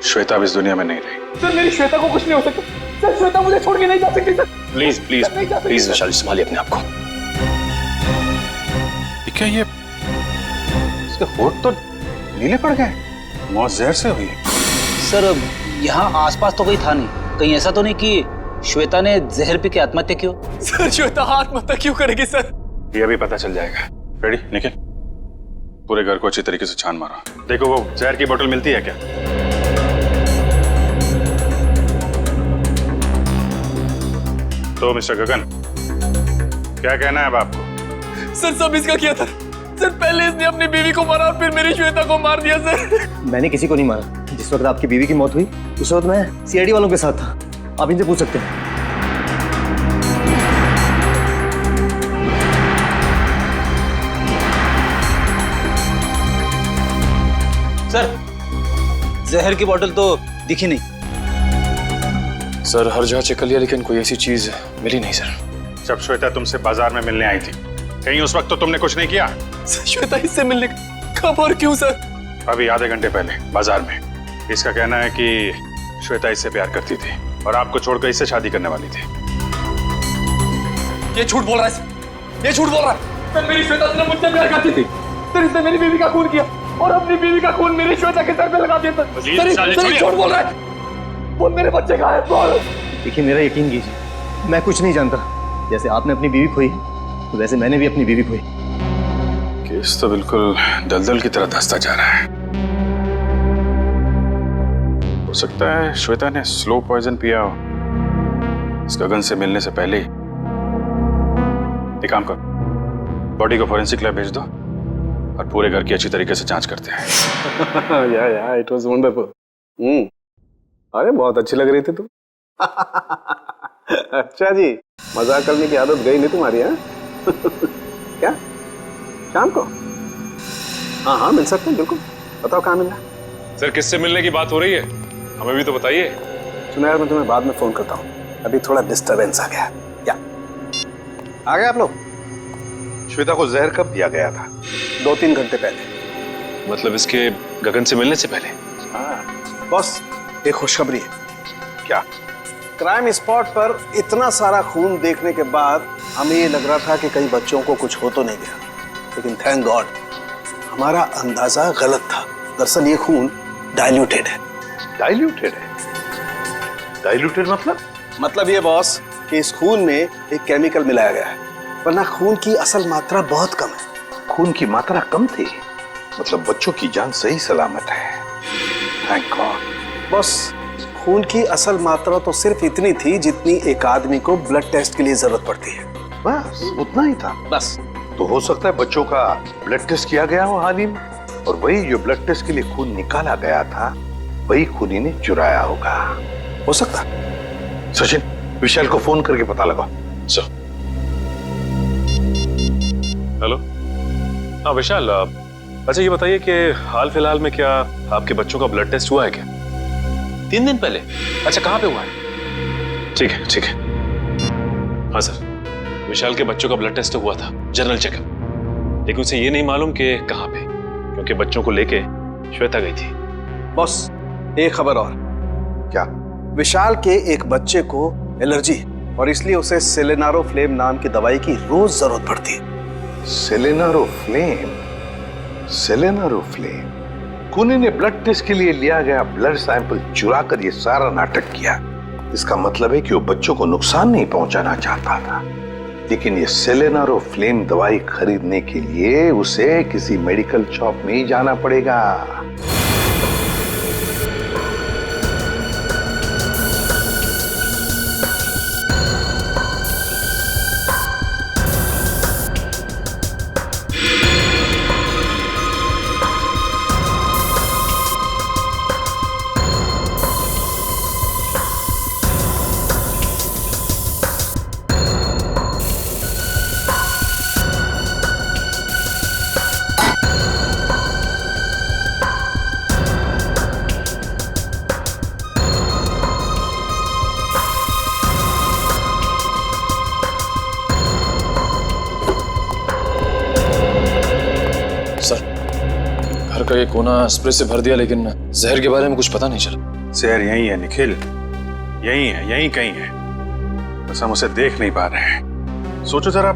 A: श्वेता अब इस दुनिया में नहीं रही।
H: सर मेरी श्वेता को कुछ नहीं हो सकता। सर श्वेता मुझे छोड़ के नहीं जा सकती सर।
V: प्लीज प्लीज प्लीज विशाल, संभालिए अपने आप को।
A: क्या ये इसके होठ तो नीले पड़ गए? मौत जहर से हुई?
B: सर यहाँ आसपास तो कोई था नहीं, कहीं ऐसा तो नहीं कि श्वेता ने जहर पी के आत्महत्या की हो?
H: सर श्वेता आत्महत्या क्यों करेगी सर?
A: ये अभी पता चल जाएगा। रेडी निखिल, पूरे घर को अच्छी तरीके से छान मारो। देखो वो जहर की बोतल मिलती है क्या? तो मिस्टर गगन, क्या कहना है अब आपको?
H: सर सब इसका किया था। सर पहले इसने अपनी बीवी को मारा और फिर मेरी श्वेता को मार दिया सर।
J: मैंने किसी को नहीं मारा। जिस वक्त आपकी बीवी की मौत हुई उस वक्त मैं सीआईडी वालों के साथ था। आप इनसे पूछ सकते हैं।
B: सर जहर की बोतल तो दिखी नहीं।
V: सर हर जगह चेक कर लिया लेकिन कोई ऐसी चीज मिली नहीं सर।
A: जब श्वेता तुमसे बाजार में मिलने आई थी, कहीं उस वक्त तो तुमने कुछ नहीं किया?
H: श्वेता इससे मिलने कब और क्यों सर?
A: अभी आधे घंटे पहले बाजार में। इसका कहना है कि श्वेता इससे प्यार करती थी और आपको छोड़कर इससे शादी करने वाली थी।
H: ये झूठ बोल रहा है सर। ये झूठ बोल रहा है। सर मेरी श्वेता से मुझसे प्यार करती थी। सर इसने मेरी बीवी का खून किया और अपनी बीवी का खून मेरी श्वेता के सर पे लगा दिया सर। झूठ बोल रहा है। वो मेरे बच्चे का है। बोल।
J: देखिए मेरा यकीन कीजिए, मैं कुछ नहीं जानता। जैसे आपने अपनी बीवी खोई वैसे मैंने भी अपनी बीवी खोई।
A: केस तो बिल्कुल दलदल की तरह धंसता जा रहा है। हो सकता है श्वेता ने स्लो पॉइजन पिया हो इस गगन से मिलने से पहले ही। एक काम कर, बॉडी को फोरेंसिक लैब भेज दो और पूरे घर की अच्छी तरीके से जांच करते हैं।
W: या इट वाज वंडरफुल। अरे बहुत अच्छी लग रही थी तुम। अच्छा जी, मजाक करने की आदत गई नहीं तुम्हारी? है क्या शाम को? हाँ हाँ मिल सकते हैं बिल्कुल। बताओ कहाँ मिलना?
I: सर किससे मिलने की बात हो रही है, हमें भी तो बताइए।
W: सुनो यार, मैं तुम्हें बाद में फोन करता हूँ, अभी थोड़ा डिस्टरबेंस आ गया। या आ गए आप लोग?
Q: श्वेता को जहर कब दिया गया था?
W: 2-3 घंटे पहले।
I: मतलब इसके गगन से मिलने से पहले?
N: हाँ बॉस, एक खुशखबरी है। क्या? क्राइम स्पॉट पर इतना सारा खून देखने के बाद हमें ये लग रहा था कि कई बच्चों को कुछ हो तो नहीं गया, लेकिन थैंक गॉड हमारा अंदाजा गलत था। दरअसल ये खून डाइल्यूटेड है।
Q: डाइल्यूटेड है? डाइल्यूटेड मतलब
N: ये बॉस कि इस खून में एक केमिकल मिलाया गया है, वरना खून की असल मात्रा बहुत कम है।
Q: खून की मात्रा कम थी, मतलब बच्चों की जान सही सलामत है। Thank God.
N: बॉस खून की असल मात्रा तो सिर्फ इतनी थी जितनी एक आदमी को ब्लड टेस्ट के लिए जरूरत पड़ती है।
Q: बस उतना ही था?
N: बस।
Q: तो हो सकता है बच्चों का ब्लड टेस्ट किया गया हो हाल ही में, और वही जो ब्लड टेस्ट के लिए खून निकाला गया था वही खूनी ने चुराया होगा।
N: हो सकता।
Q: सचिन, विशाल को फोन करके पता लगाओ।
I: सर। हेलो। हाँ विशाल, अच्छा ये बताइए कि हाल फिलहाल में क्या आपके बच्चों का ब्लड टेस्ट हुआ है क्या?
F: 3 दिन पहले? अच्छा, कहाँ पे हुआ है?
I: ठीक है ठीक है। हाँ सर, विशाल के बच्चों का ब्लड टेस्ट हुआ था, जनरल चेकअप, लेकिन उसे ये नहीं मालूम कि कहाँ पे, क्योंकि बच्चों को लेके श्वेता गई थी।
N: बॉस एक खबर और।
Q: क्या?
N: विशाल के एक बच्चे को एलर्जी है और इसलिए उसे सेलेनारोफ्लेम नाम की दवाई की रोज जरूरत पड़ती है।
Q: सेलेनारोफ्लेम? सेलेनारोफ्लेम? खूनी ने ब्लड टेस्ट के लिए लिया गया ब्लड सैंपल चुरा कर ये सारा नाटक किया। इसका मतलब है कि वो बच्चों को नुकसान नहीं पहुंचाना चाहता था, लेकिन ये सेलेनारोफ्लेम दवाई खरीदने के लिए उसे किसी मेडिकल शॉप में ही जाना पड़ेगा।
F: का ये कोना स्प्रे से भर दिया, लेकिन जहर के बारे में कुछ पता नहीं चला।
G: जहर यही है निखिल, यही है, यही कहीं है, बस हम उसे देख नहीं पा रहे हैं। सोचो जरा,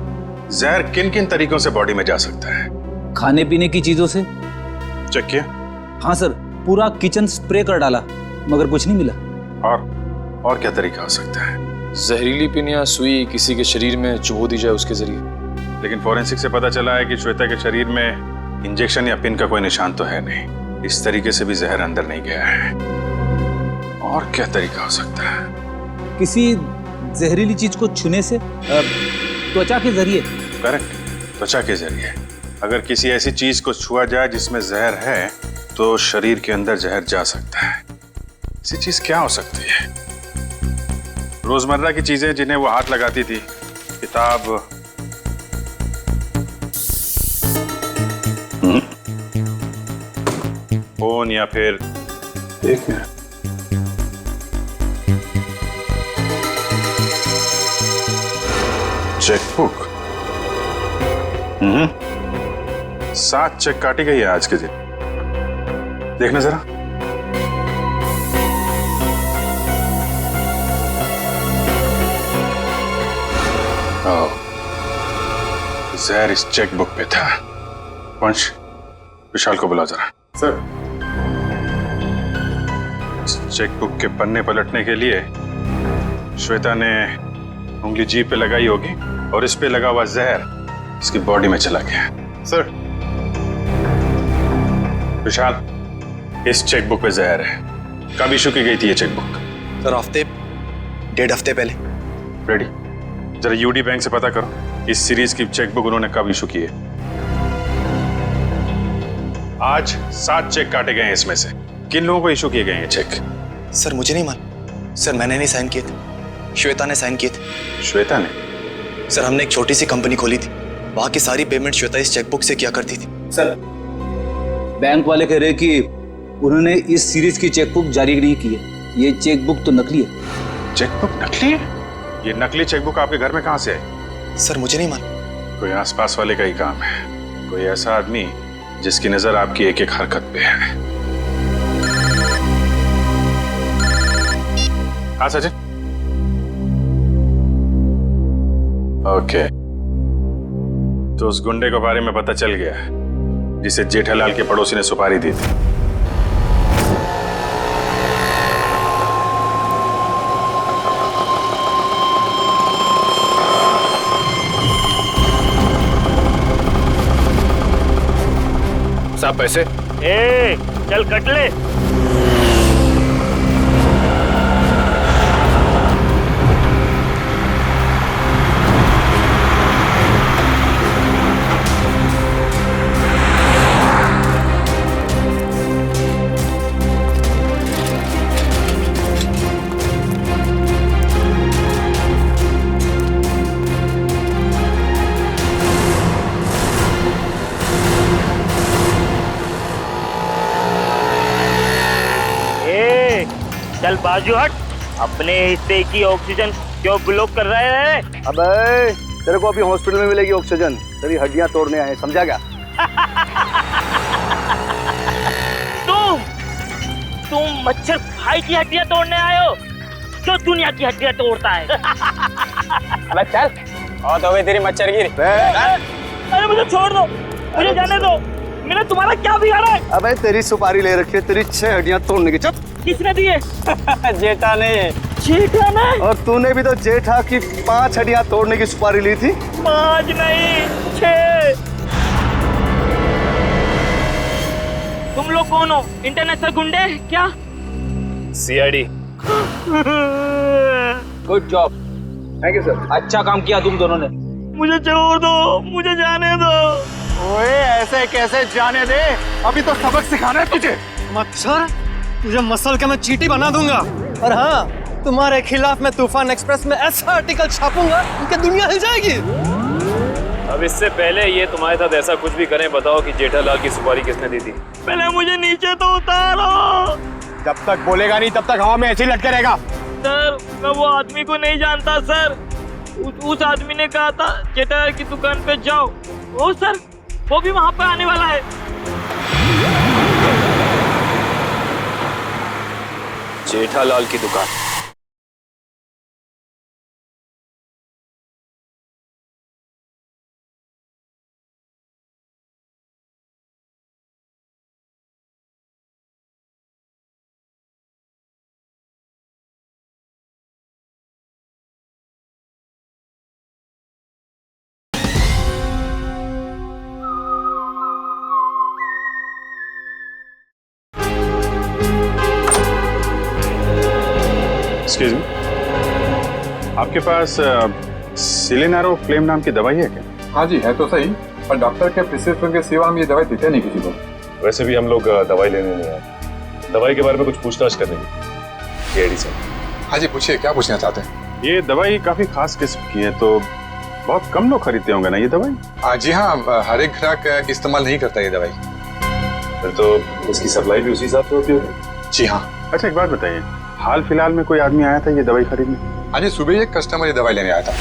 G: जहर किन किन तरीकों से बॉडी में जा सकता है?
B: खाने पीने की चीजों से।
G: चेक किया?
B: हाँ सर, पूरा किचन स्प्रे कर डाला मगर कुछ नहीं मिला।
G: और क्या तरीका हो सकता है?
F: जहरीली पिन या सुई किसी के शरीर में चुभो दी जाए उसके जरिए।
G: लेकिन फोरेंसिक से पता चला है कि श्वेता के शरीर में इंजेक्शन या पिन का कोई निशान तो है नहीं। इस तरीके से भी जहर अंदर नहीं गया है। और क्या तरीका हो सकता है?
B: किसी जहरीली चीज को छूने से, त्वचा के जरिए।
G: करेक्ट, त्वचा के जरिए। अगर किसी ऐसी चीज को छुआ जाए जिसमें जहर है तो शरीर के अंदर जहर जा सकता है। ऐसी चीज क्या हो सकती है? रोजमर्रा की चीजें जिन्हें वो हाथ लगाती थी, किताब, फोन, या फिर
Q: एक मिनट,
G: चेकबुक। 7 चेक काटी गई है आज के दिन। देखना जरा। जहर इस चेकबुक पे था। वंश, विशाल को बुला जरा।
A: सर।
G: इस चेकबुक के पन्ने पलटने के लिए श्वेता ने उंगली जीभ पे लगाई होगी और इस पे लगा हुआ जहर इसकी बॉडी में चला गया।
A: सर।
G: विशाल, इस चेकबुक पे जहर है। कब इशू की गई थी ये चेकबुक?
U: सर हफ्ते, 1.5 हफ्ते पहले।
G: रेडी, जरा यूडी बैंक से पता करो इस सीरीज की चेकबुक उन्होंने कब इशू की है। आज 7 चेक काटे गए हैं, इसमें से किन लोगों को इशू किए गए हैं चेक?
U: सर मुझे नहीं मालूम। सर मैंने नहीं साइन किए थे, श्वेता ने साइन किए थे।
G: श्वेता ने?
U: सर हमने एक छोटी सी कंपनी खोली थी, वहां की सारी पेमेंट श्वेता इस चेकबुक से किया करती थी।
B: सर बैंक वाले कह रहे हैं कि उन्होंने इस सीरीज की चेकबुक जारी नहीं की है। ये चेकबुक तो नकली है।
G: चेकबुक नकली है? ये नकली चेकबुक आपके घर में कहां से आई?
U: सर मुझे नहीं मालूम।
G: कोई आसपास वाले का ही काम है। कोई ऐसा आदमी
A: जिसकी नजर आपकी एक एक हरकत पे है। हाँ सचिन। ओके, तो उस गुंडे के बारे में पता चल गया जिसे जेठालाल के पड़ोसी ने सुपारी दी थी।
F: साहब पैसे।
K: ए, चल कट ले। चल बाजू हट, अपने हिस्से की ऑक्सीजन क्यों ब्लॉक कर रहे हैं?
W: अबे तेरे को अभी हॉस्पिटल में मिलेगी ऑक्सीजन, तेरी हड्डियां तोड़ने आए, समझा क्या?
K: तुम मच्छर भाई की हड्डियां तोड़ने आए हो जो दुनिया की हड्डियां तोड़ता है।
H: अबे चल, और तो गई तेरी मच्छरगिरी।
K: अरे मुझे छोड़ दो, मुझे जाने दो, मैंने तुम्हारा क्या बिगाड़ा है?
W: अबे तेरी सुपारी ले रखी है, तेरी 6 हड्डियां तोड़ने की। चुप।
K: किसने दिए?
W: जेठा ने।
K: जेठा ने?
W: और तूने भी तो जेठा की 5 हड्डियां तोड़ने की सुपारी ली थी।
K: 5 नहीं 6। तुम लोग कौन हो? इंटरनेशनल गुंडे क्या?
F: CID.
H: Good job,
W: thank you sir.
H: अच्छा काम किया तुम दोनों ने।
K: मुझे छोड़ दो, मुझे जाने दो।
H: ओए ऐसे कैसे जाने दे, अभी तो सबक सिखाना है तुझे।
S: मच्छर, तुझे मसल के मैं चीटी बना दूंगा। और हाँ, तुम्हारे खिलाफ मैं तूफान एक्सप्रेस में ऐसा आर्टिकल छापूंगा कि दुनिया हिल जाएगी।
F: अब इससे पहले ये तुम्हारे साथ ऐसा कुछ भी करें, बताओ कि जेठालाल की सुपारी किसने दी थी?
K: पहले मुझे नीचे तो उतारो।
H: जब तक बोलेगा नहीं तब तक हवा में ऐसे ही लटके रहेगा।
K: सर, मैं वो आदमी को नहीं जानता सर। उस आदमी ने कहा था जेठालाल की दुकान पे जाओ। ओ सर, वो भी वहाँ पे आने वाला है।
F: जेठालाल की दुकान?
A: एक्सक्यूज मी, आपके पास सिलेनारो फ्लेम नाम की दवाई है क्या?
M: हाँ जी, है तो सही, पर डॉक्टर के प्रिस्क्रिप्शन के सिवा हम ये दवाई देते नहीं किसी को।
I: वैसे भी हम लोग दवाई लेने नहीं आए, दवाई के बारे में कुछ पूछताछ करने की। सीआईडी साहब।
M: हाँ जी, पूछिए, क्या पूछना चाहते हैं?
A: ये दवाई काफी खास किस्म की है, तो बहुत कम लोग खरीदते होंगे ना ये दवाई?
M: जी हाँ, हर एक ग्राहक इस्तेमाल नहीं करता ये दवाई।
I: फिर तो इसकी सप्लाई भी उसी हिसाब से होती होगी।
M: जी हाँ।
A: अच्छा एक बात बताइए, हाल फिलहाल में कोई आदमी आया था ये दवाई खरीदने?
M: हाँ जी, सुबह एक कस्टमर ये दवाई लेने आया था।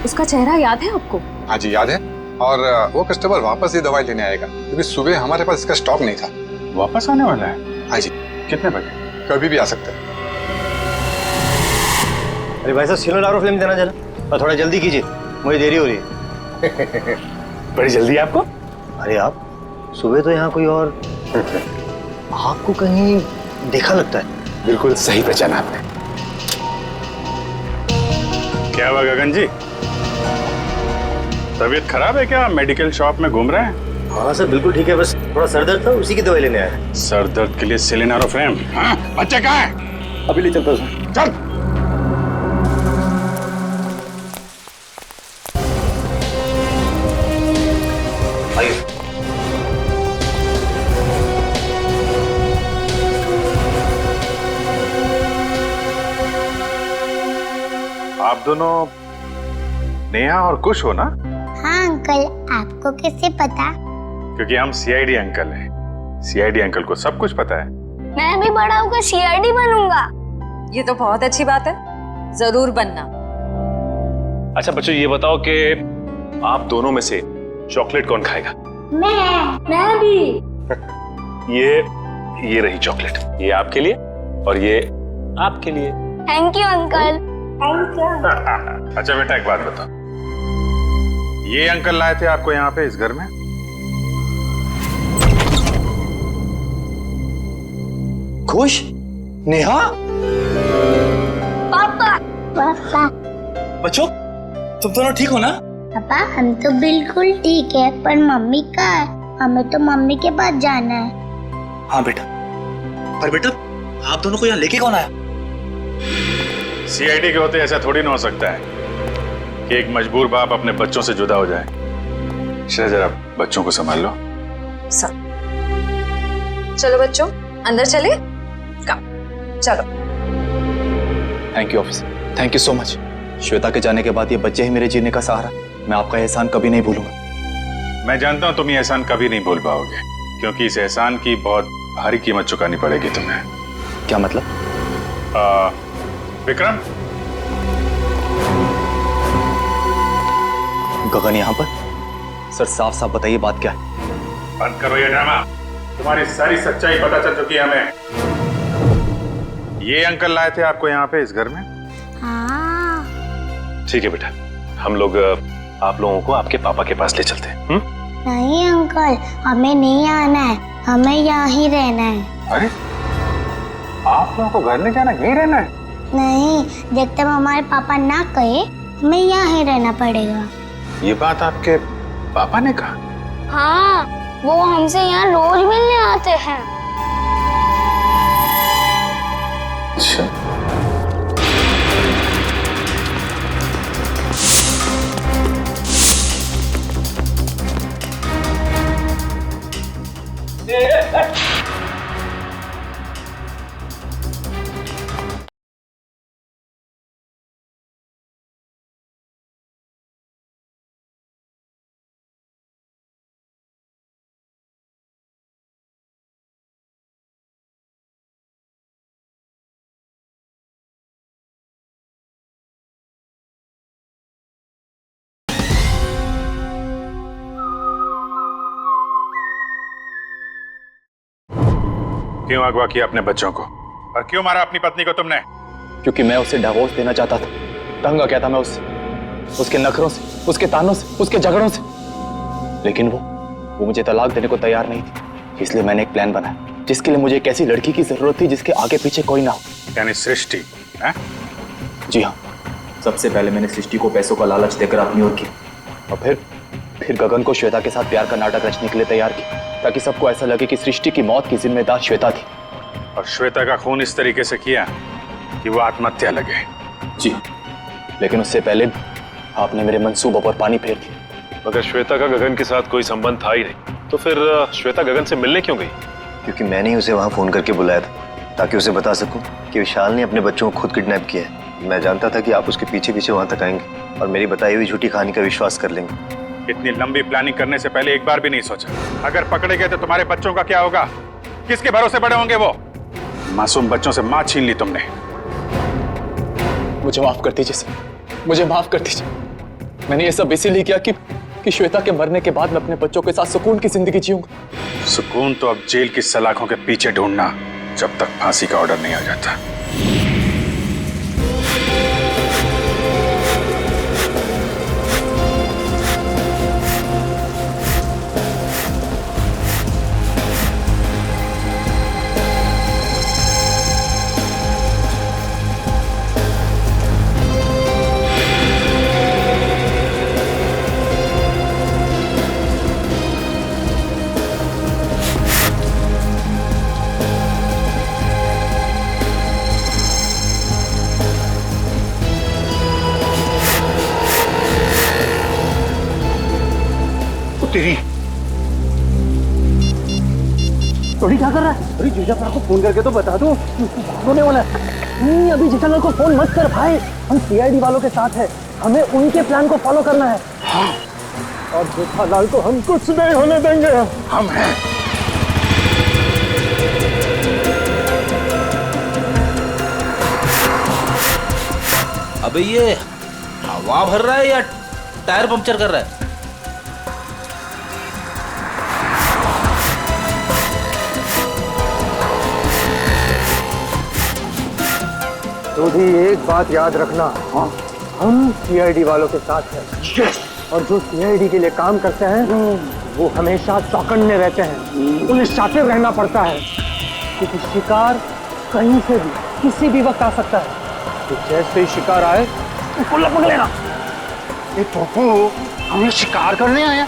T: उसका चेहरा याद है आपको?
M: हाँ जी याद है, और वो कस्टमर वापस ये दवाई लेने आएगा क्योंकि सुबह हमारे पास इसका स्टॉक नहीं था।
A: वापस आने वाला है?
M: हाँ जी।
A: कितने बजे?
M: कभी भी आ सकता है।
J: अरे भाई साहब, सिलेनारो फिल्म देना जरा, और थोड़ा जल्दी कीजिए, मुझे देरी हो रही है।
A: बड़ी जल्दी आपको?
J: अरे आप सुबह तो यहाँ कोई और आपको कहीं देखा लगता है।
A: बिल्कुल सही पहचाना आपने। क्या हुआ गगन जी, तबीयत खराब है क्या? मेडिकल शॉप में घूम रहे हैं?
J: हाँ सर, बिल्कुल ठीक है, बस थोड़ा सर दर्द था, उसी की दवाई लेने आया।
A: सर दर्द के लिए सिलेनारो फ्लेम? हाँ, बच्चे कहाँ हैं?
J: अभी ले चलता हूँ सर।
A: चल।
J: आइए।
A: आप दोनों नेहा और कुश हो ना?
C: हाँ अंकल, आपको कैसे पता?
A: क्योंकि हम सीआईडी अंकल हैं। सीआईडी अंकल को सब कुछ पता है।
D: मैं भी बड़ा होकर सीआईडी बनूंगा।
O: ये तो बहुत अच्छी बात है, जरूर बनना।
I: अच्छा बच्चों, ये बताओ कि आप दोनों में से चॉकलेट कौन खाएगा?
C: मैं भी।
I: ये रही चॉकलेट, ये आपके लिए और ये आपके लिए।
C: Thank you uncle. Thank you.
G: अच्छा बेटा, एक बात बताओ, ये अंकल लाए थे आपको यहाँ पे इस घर में?
S: खुश? नेहा?
C: पापा। पापा।
S: बच्चों, तुम दोनों ठीक हो ना?
C: पापा हम तो बिल्कुल ठीक है, पर मम्मी कहाँ है? हमें तो मम्मी के पास जाना है।
S: हाँ बेटा, पर बेटा आप दोनों को यहाँ लेके कौन आया?
G: सीआईडी के होते ऐसा थोड़ी ना हो सकता है कि एक मजबूर बाप अपने बच्चों से जुदा हो जाए। जरा बच्चों को संभाल लो।
O: चलो बच्चों, अंदर चले। चलो।
B: Thank you officer, thank you so much. Shweta के जाने के बाद ये बच्चे ही मेरे जीने का सहारा। मैं आपका एहसान कभी नहीं भूलूंगा।
G: मैं जानता हूं तुम ये एहसान कभी नहीं भूल पाओगे, क्योंकि इस एहसान की बहुत भारी कीमत चुकानी पड़ेगी तुम्हें।
B: क्या मतलब?
G: विक्रम,
B: गगन यहाँ पर? सर साफ साफ बताइए बात क्या है?
G: बंद करो ये ड्रामा। तुम्हारी सारी सच्चाई पता चल चुकी है हमें। ये अंकल लाए थे आपको यहाँ पे इस घर में?
C: हाँ।
I: ठीक है बेटा, हम लोग आप लोगों को आपके पापा के पास ले चलते हैं।
C: नहीं अंकल, हमें नहीं आना है, हमें यहाँ ही रहना है।
G: अरे आप लोगों को घर नहीं जाना, यहीं रहना है?
C: नहीं, जब तक हमारे पापा ना कहे हमें यहाँ ही रहना पड़ेगा।
G: ये बात आपके पापा ने कहा?
C: हाँ, वो हमसे यहाँ रोज मिलने आते हैं।
G: अच्छा। क्यों अगवा किया अपने बच्चों को, और क्यों मारा अपनी पत्नी को तुमने?
B: क्योंकि मैं उसे डिवोर्स देना चाहता था। तंग आ गया था मैं उससे, उसके नखरों से, उसके तानों से, उसके झगड़ों से। लेकिन वो मुझे तलाक देने को तैयार नहीं थी। इसलिए मैंने एक प्लान बनाया जिसके लिए मुझे एक ऐसी लड़की की जरूरत थी जिसके आगे पीछे कोई ना हो।
G: यानी सृष्टि?
B: जी हाँ, सबसे पहले मैंने सृष्टि को पैसों का लालच देकर अपनी ओर की, और फिर गगन को श्वेता के साथ प्यार का नाटक रचने के लिए तैयार किया, ताकि सबको ऐसा लगे कि सृष्टि की मौत की जिम्मेदार श्वेता थी।
G: और श्वेता का खून इस तरीके से किया कि वो आत्महत्या लगे।
B: जी, लेकिन उससे पहले आपने मेरे मंसूबों पर पानी फेर दिया।
I: मगर श्वेता का गगन के साथ कोई संबंध था ही नहीं, तो फिर श्वेता गगन से मिलने क्यों गई?
L: क्योंकि मैंने ही उसे वहां फोन करके बुलाया था, ताकि उसे बता सकूं कि विशाल ने अपने बच्चों को खुद किडनैप किया है। मैं जानता था कि आप उसके पीछे पीछे वहां तक आएंगे और मेरी बताई हुई झूठी कहानी का विश्वास कर लेंगे।
G: इतनी लंबी प्लानिंग करने से पहले एक बार भी नहीं सोचा, अगर पकड़े गए तो तुम्हारे बच्चों का क्या होगा? किसके भरोसे बड़े होंगे वो? मासूम बच्चों से मां छीन ली तुमने।
B: मुझे माफ कर दीजिए सर, मुझे माफ कर दीजिए। मैंने ये सब इसीलिए किया कि श्वेता के मरने के बाद मैं अपने बच्चों के साथ सुकून की जिंदगी जीऊंगा।
G: सुकून तो अब जेल की सलाखों के पीछे ढूंढना, जब तक फांसी का ऑर्डर नहीं आ जाता।
S: तेरी थोड़ी क्या कर रहा है? अरे जीजाफर को फोन करके तो बता दो, होने वाला है। नहीं, अभी जीजालाल को फोन मत कर भाई, हम सीआईडी वालों के साथ हैं, हमें उनके प्लान को फॉलो करना है। हाँ। और जेठालाल को हम कुछ नहीं होने देंगे।
G: हम हैं।
P: अबे ये हवा भर रहा है या टायर पंक्चर कर रहा है?
S: रोधी, एक बात याद रखना, हम सीआईडी वालों के साथ हैं। और जो सीआईडी के लिए काम करते हैं वो हमेशा चौकन्ने रहते हैं, उन्हें शातिर रहना पड़ता है, क्योंकि शिकार कहीं से भी किसी भी वक्त आ सकता है। तो जैसे ही शिकार आए उसको लपक लेना।
Q: ये पप्पू, हमें शिकार करने आया?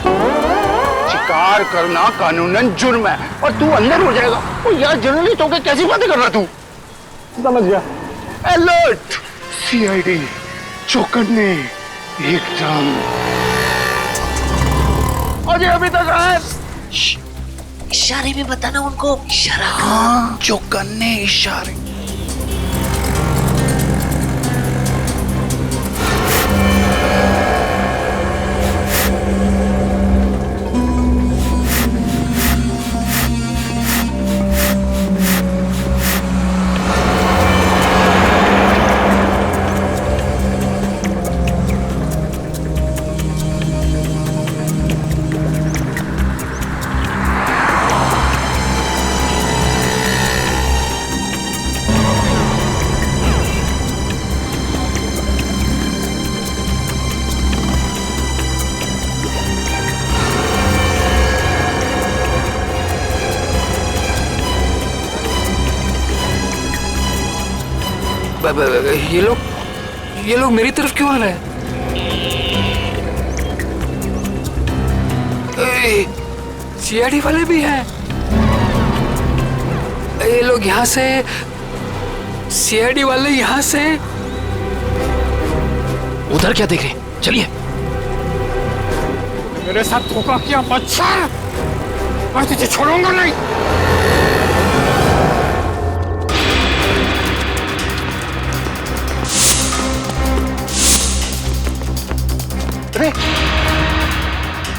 Q: शिकार करना कानूनन जुर्म है और तू अंदर हो जाएगा। ओ यार, जर्नलिस्ट होकर कैसी बातें कर रहा तू?
S: समझ गया।
Q: अलर्ट, सीआईडी, चौकन्ने, एकदम। अजय अभी तक आए?
S: इशारे में बताना उनको, इशारा।
Q: हाँ, चौकन्ने, इशारे।
F: ये लोग मेरी तरफ क्यों आ रहे हैं? सीआईडी वाले भी हैं। ये लोग यहाँ से, सीआईडी वाले यहाँ से।
P: उधर क्या देख रहे? चलिए।
Q: मेरे साथ धोखा किया बच्चा, मैं तुझे छोड़ूंगा नहीं।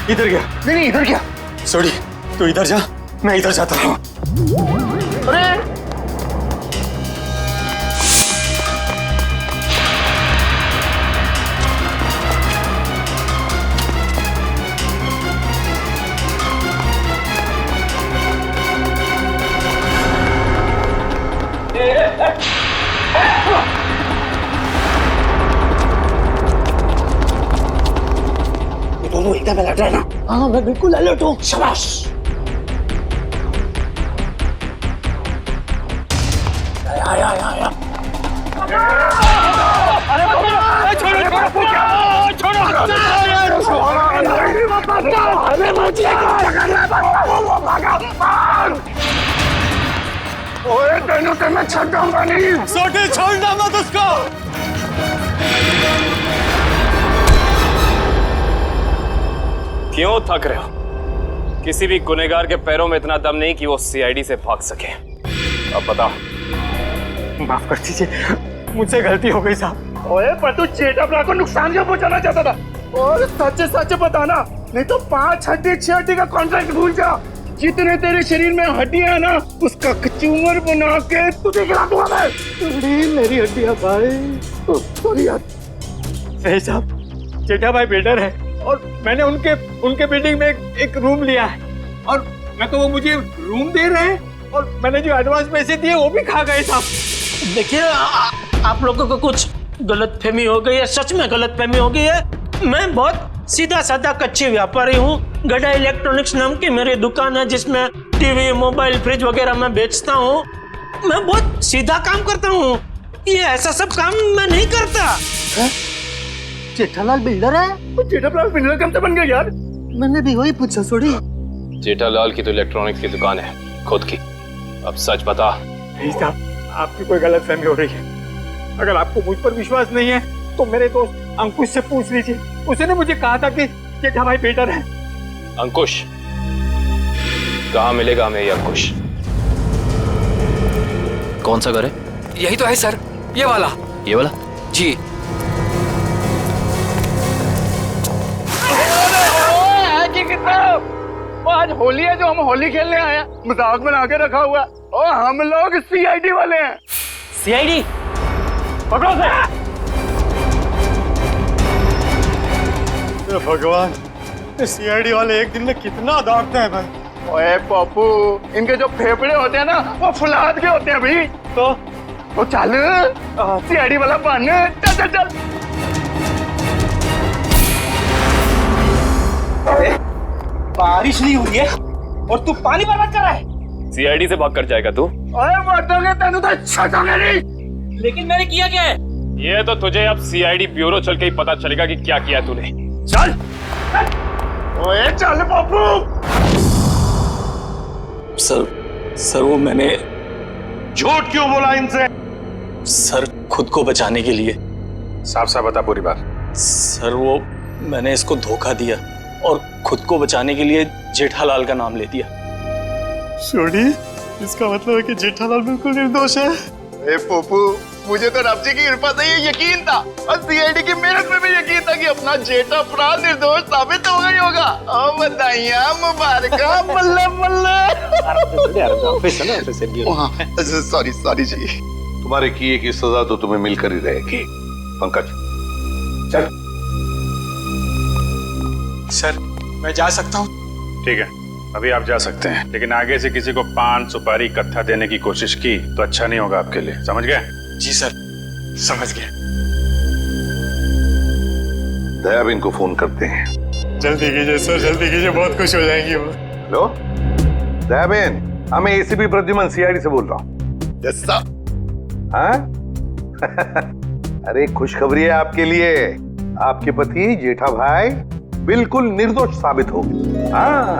S: इधर गया?
Q: नहीं, इधर क्या?
S: सॉरी, तू इधर जा, मैं इधर जाता हूँ।
Q: अरे
S: दोनों एकदम अलर्ट रहना। हाँ, मैं बिल्कुल अलर्ट हूँ। शाबाश। आया।
Q: ओए, तेनों तो मैं छोड़ दूंगा नहीं।
S: सोटे छोड़ना मत उसको।
F: क्यों थक रहे हो? किसी भी गुनहगार के पैरों में इतना दम नहीं कि वो सीआईडी से भाग सके। अब बताओ।
S: माफ कर दीजिए, मुझसे गलती हो गई साहब।
Q: ओए, पर तू चेटाप्रा को नुकसान क्यों पहुंचाना चाहता था? और सच बताना, नहीं तो 5 हड्डी 6 हड्डी का कॉन्ट्रैक्ट भूल जा। जितने तेरे शरीर में हड्डियां है ना, उसका कचूमर बना के तुझे खिला दूंगा मैं।
S: मेरी हड्डियां भाई।
Q: सॉरी यार।
S: सही साहब, जेठा भाई बिल्डर है और मैंने उनके बिल्डिंग में एक रूम लिया है, और मैं तो वो मुझे रूम दे रहे हैं और मैंने जो एडवांस पैसे दिए वो भी खा गए साहब।
K: देखिए, आप लोगों को कुछ गलतफहमी हो गई है, सच में गलतफहमी हो गई है। मैं बहुत सीधा साधा कच्ची व्यापारी हूँ। गड़ा इलेक्ट्रॉनिक्स नाम की मेरी दुकान है, जिसमें टीवी, मोबाइल, फ्रिज वगैरह मैं बेचता हूँ। मैं बहुत सीधा काम करता हूँ, ये ऐसा सब काम मैं नहीं करता।
S: जेठालाल बिल्डर है?
Q: तो जेठालाल बिल्डर कब से बन गया यार?
S: मैंने भी वही पूछा। सॉरी।
F: जेठालाल की तो इलेक्ट्रॉनिक्स की दुकान है खुद की। अब सच बता।
S: नहीं साहब, आपकी कोई गलतफहमी हो रही है। अगर आपको मुझ पर विश्वास नहीं है तो मेरे दोस्त अंकुश से पूछ लीजिए। उसने मुझे कहा था कि जेठा भाई बेटर है।
F: अंकुश? कहाँ मिलेगा हमें ये अंकुश?
P: कौन सा घर है?
F: यही तो है सर, ये वाला।
P: ये वाला?
F: जी।
Q: वो आज होली है, जो हम होली खेलने आए हैं, मजाक बना के रखा हुआ है। और हम लोग सीआईडी वाले हैं।
K: सीआईडी?
Q: पकड़ो से।
S: भगवान, सीआईडी वाले एक दिन में कितना दौड़ते हैं भाई।
Q: ओए पप्पू, इनके जो फेफड़े होते हैं ना, वो फुलाद के होते हैं भाई।
H: तो चल सीआईडी वाला बन, चल चल चल।
B: बारिश नहीं हुई है और तू पानी बर्बाद कर रहा है।
F: सीआईडी से भाग कर जाएगा तू?
H: ओए मर्दोगे तेनू तो छटोगे नहीं।
K: लेकिन मैंने किया क्या है?
F: ये तो तुझे अब सीआईडी ब्यूरो चल के ही पता चलेगा कि क्या किया तूने।
H: चल ओए चल बाबू।
B: सर वो मैंने
H: झूठ क्यों बोला इनसे?
B: सर खुद को बचाने के लिए।
G: साफ साफ बता पूरी बात।
B: सर वो मैंने इसको धोखा दिया और खुद को बचाने के लिए जेठालाल का नाम ले दिया।
H: छोड़ी, इसका मतलब है कि जेठालाल बिल्कुल निर्दोष है। ए पोपू, मुझे तो रब जी की कृपा से ये यकीन था और सीआईडी की मेहनत में भी यकीन था कि अपना जेठा अपराध निर्दोष साबित हो गई होगा। ओ बधाइयां मुबारका, बल्ले बल्ले। सॉरी सॉरी जी।
Q: तुम्हारे किए की सजा तो तुम्हें मिलकर ही रहेगी। पंकज चल।
H: सर मैं जा सकता हूँ?
G: ठीक है, अभी आप जा सकते हैं, लेकिन आगे से किसी को पान सुपारी कत्था देने की कोशिश की तो अच्छा नहीं होगा आपके लिए, समझ गए?
H: जी सर, समझ गए।
Q: दयाबेन को फोन करते हैं।
H: जल्दी कीजिए सर, जल्दी कीजिए, बहुत खुश हो जाएंगी वो।
Q: हेलो दयाबेन, मैं एसीपी प्रद्युमन सीआईडी से बोल रहा हूँ।
H: Yes sir.
Q: हाँ? अरे खुशखबरी है आपके लिए, आपके पति जेठा भाई बिल्कुल निर्दोष साबित हो गए। हाँ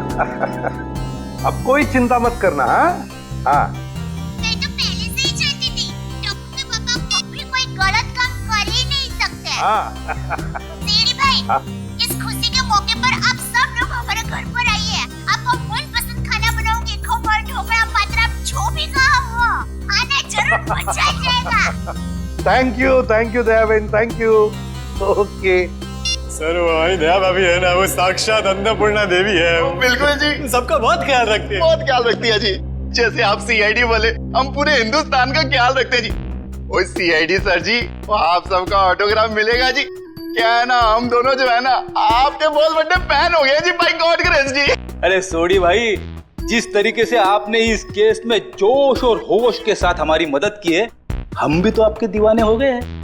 Q: अब कोई चिंता मत करना। हाँ
C: मैं तो पहले से ही जानती थी टप्पू के पापा कभी कोई गलत काम कर ही नहीं सकते। सीडी भाई, इस खुशी के मौके पर आप सब लोग हमारे घर पर आइए। आपको मनपसंद खाना बनाऊंगी, खमण, ढोकला, पात्रा, जो भी कहा वो आना जरूर, मजा आ जाएगा।
Q: Thank you Dayaben, thank you. Okay
H: sir वो हमारी दया भाभी है ना, वो साक्षात अन्नपूर्णा देवी है। बिल्कुल जी, सबका बहुत ख्याल रखती है। बहुत ख्याल रखती है जी। जैसे आप सीआईडी वाले, हम पूरे हिंदुस्तान का ख्याल रखते हैं जी। ओ सीआईडी सर जी, आप सबका ऑटोग्राफ मिलेगा जी। क्या है ना, हम दोनों जो है ना आपके बहुत बड़े फैन हो गए जी, बाय गॉड ग्रेस जी।
B: अरे सोडी भाई, जिस तरीके से आपने इस केस में जोश और होश के साथ हमारी मदद की है, हम भी तो आपके दीवाने हो गए हैं।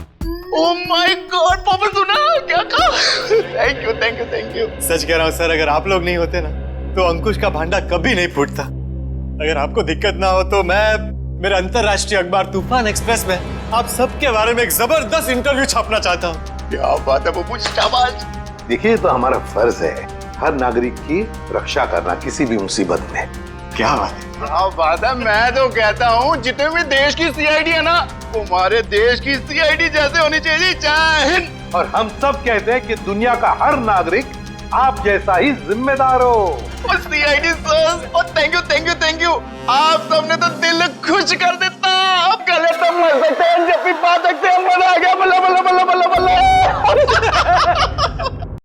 H: ओह माय गॉड, पापा सुना क्या कहा? Thank you thank you thank you. सच कह रहा हूँ सर, अगर आप लोग नहीं होते ना तो अंकुश का भांडा कभी नहीं फूटता। अगर आपको दिक्कत ना हो तो मैं मेरे अंतरराष्ट्रीय अखबार तूफान एक्सप्रेस में आप सबके बारे में एक जबरदस्त इंटरव्यू छापना चाहता हूँ। क्या बात है पप्पू, शाबाश।
Q: देखिए, तो हमारा फर्ज है हर नागरिक की रक्षा करना किसी भी मुसीबत में।
H: क्या बात है, क्या बात है। मैं तो कहता हूँ जितने भी देश की सीआईडी है ना, हमारे देश की सीआईडी जैसे होनी चाहिए। जय हिंद।
Q: और हम सब कहते हैं कि दुनिया का हर नागरिक आप जैसा ही जिम्मेदार हो।
H: और सीआईडी सर, और thank you thank you thank you. आप सबने तो दिल खुश कर देता। आप गले तो मर सकते हैं जब भी बात सकते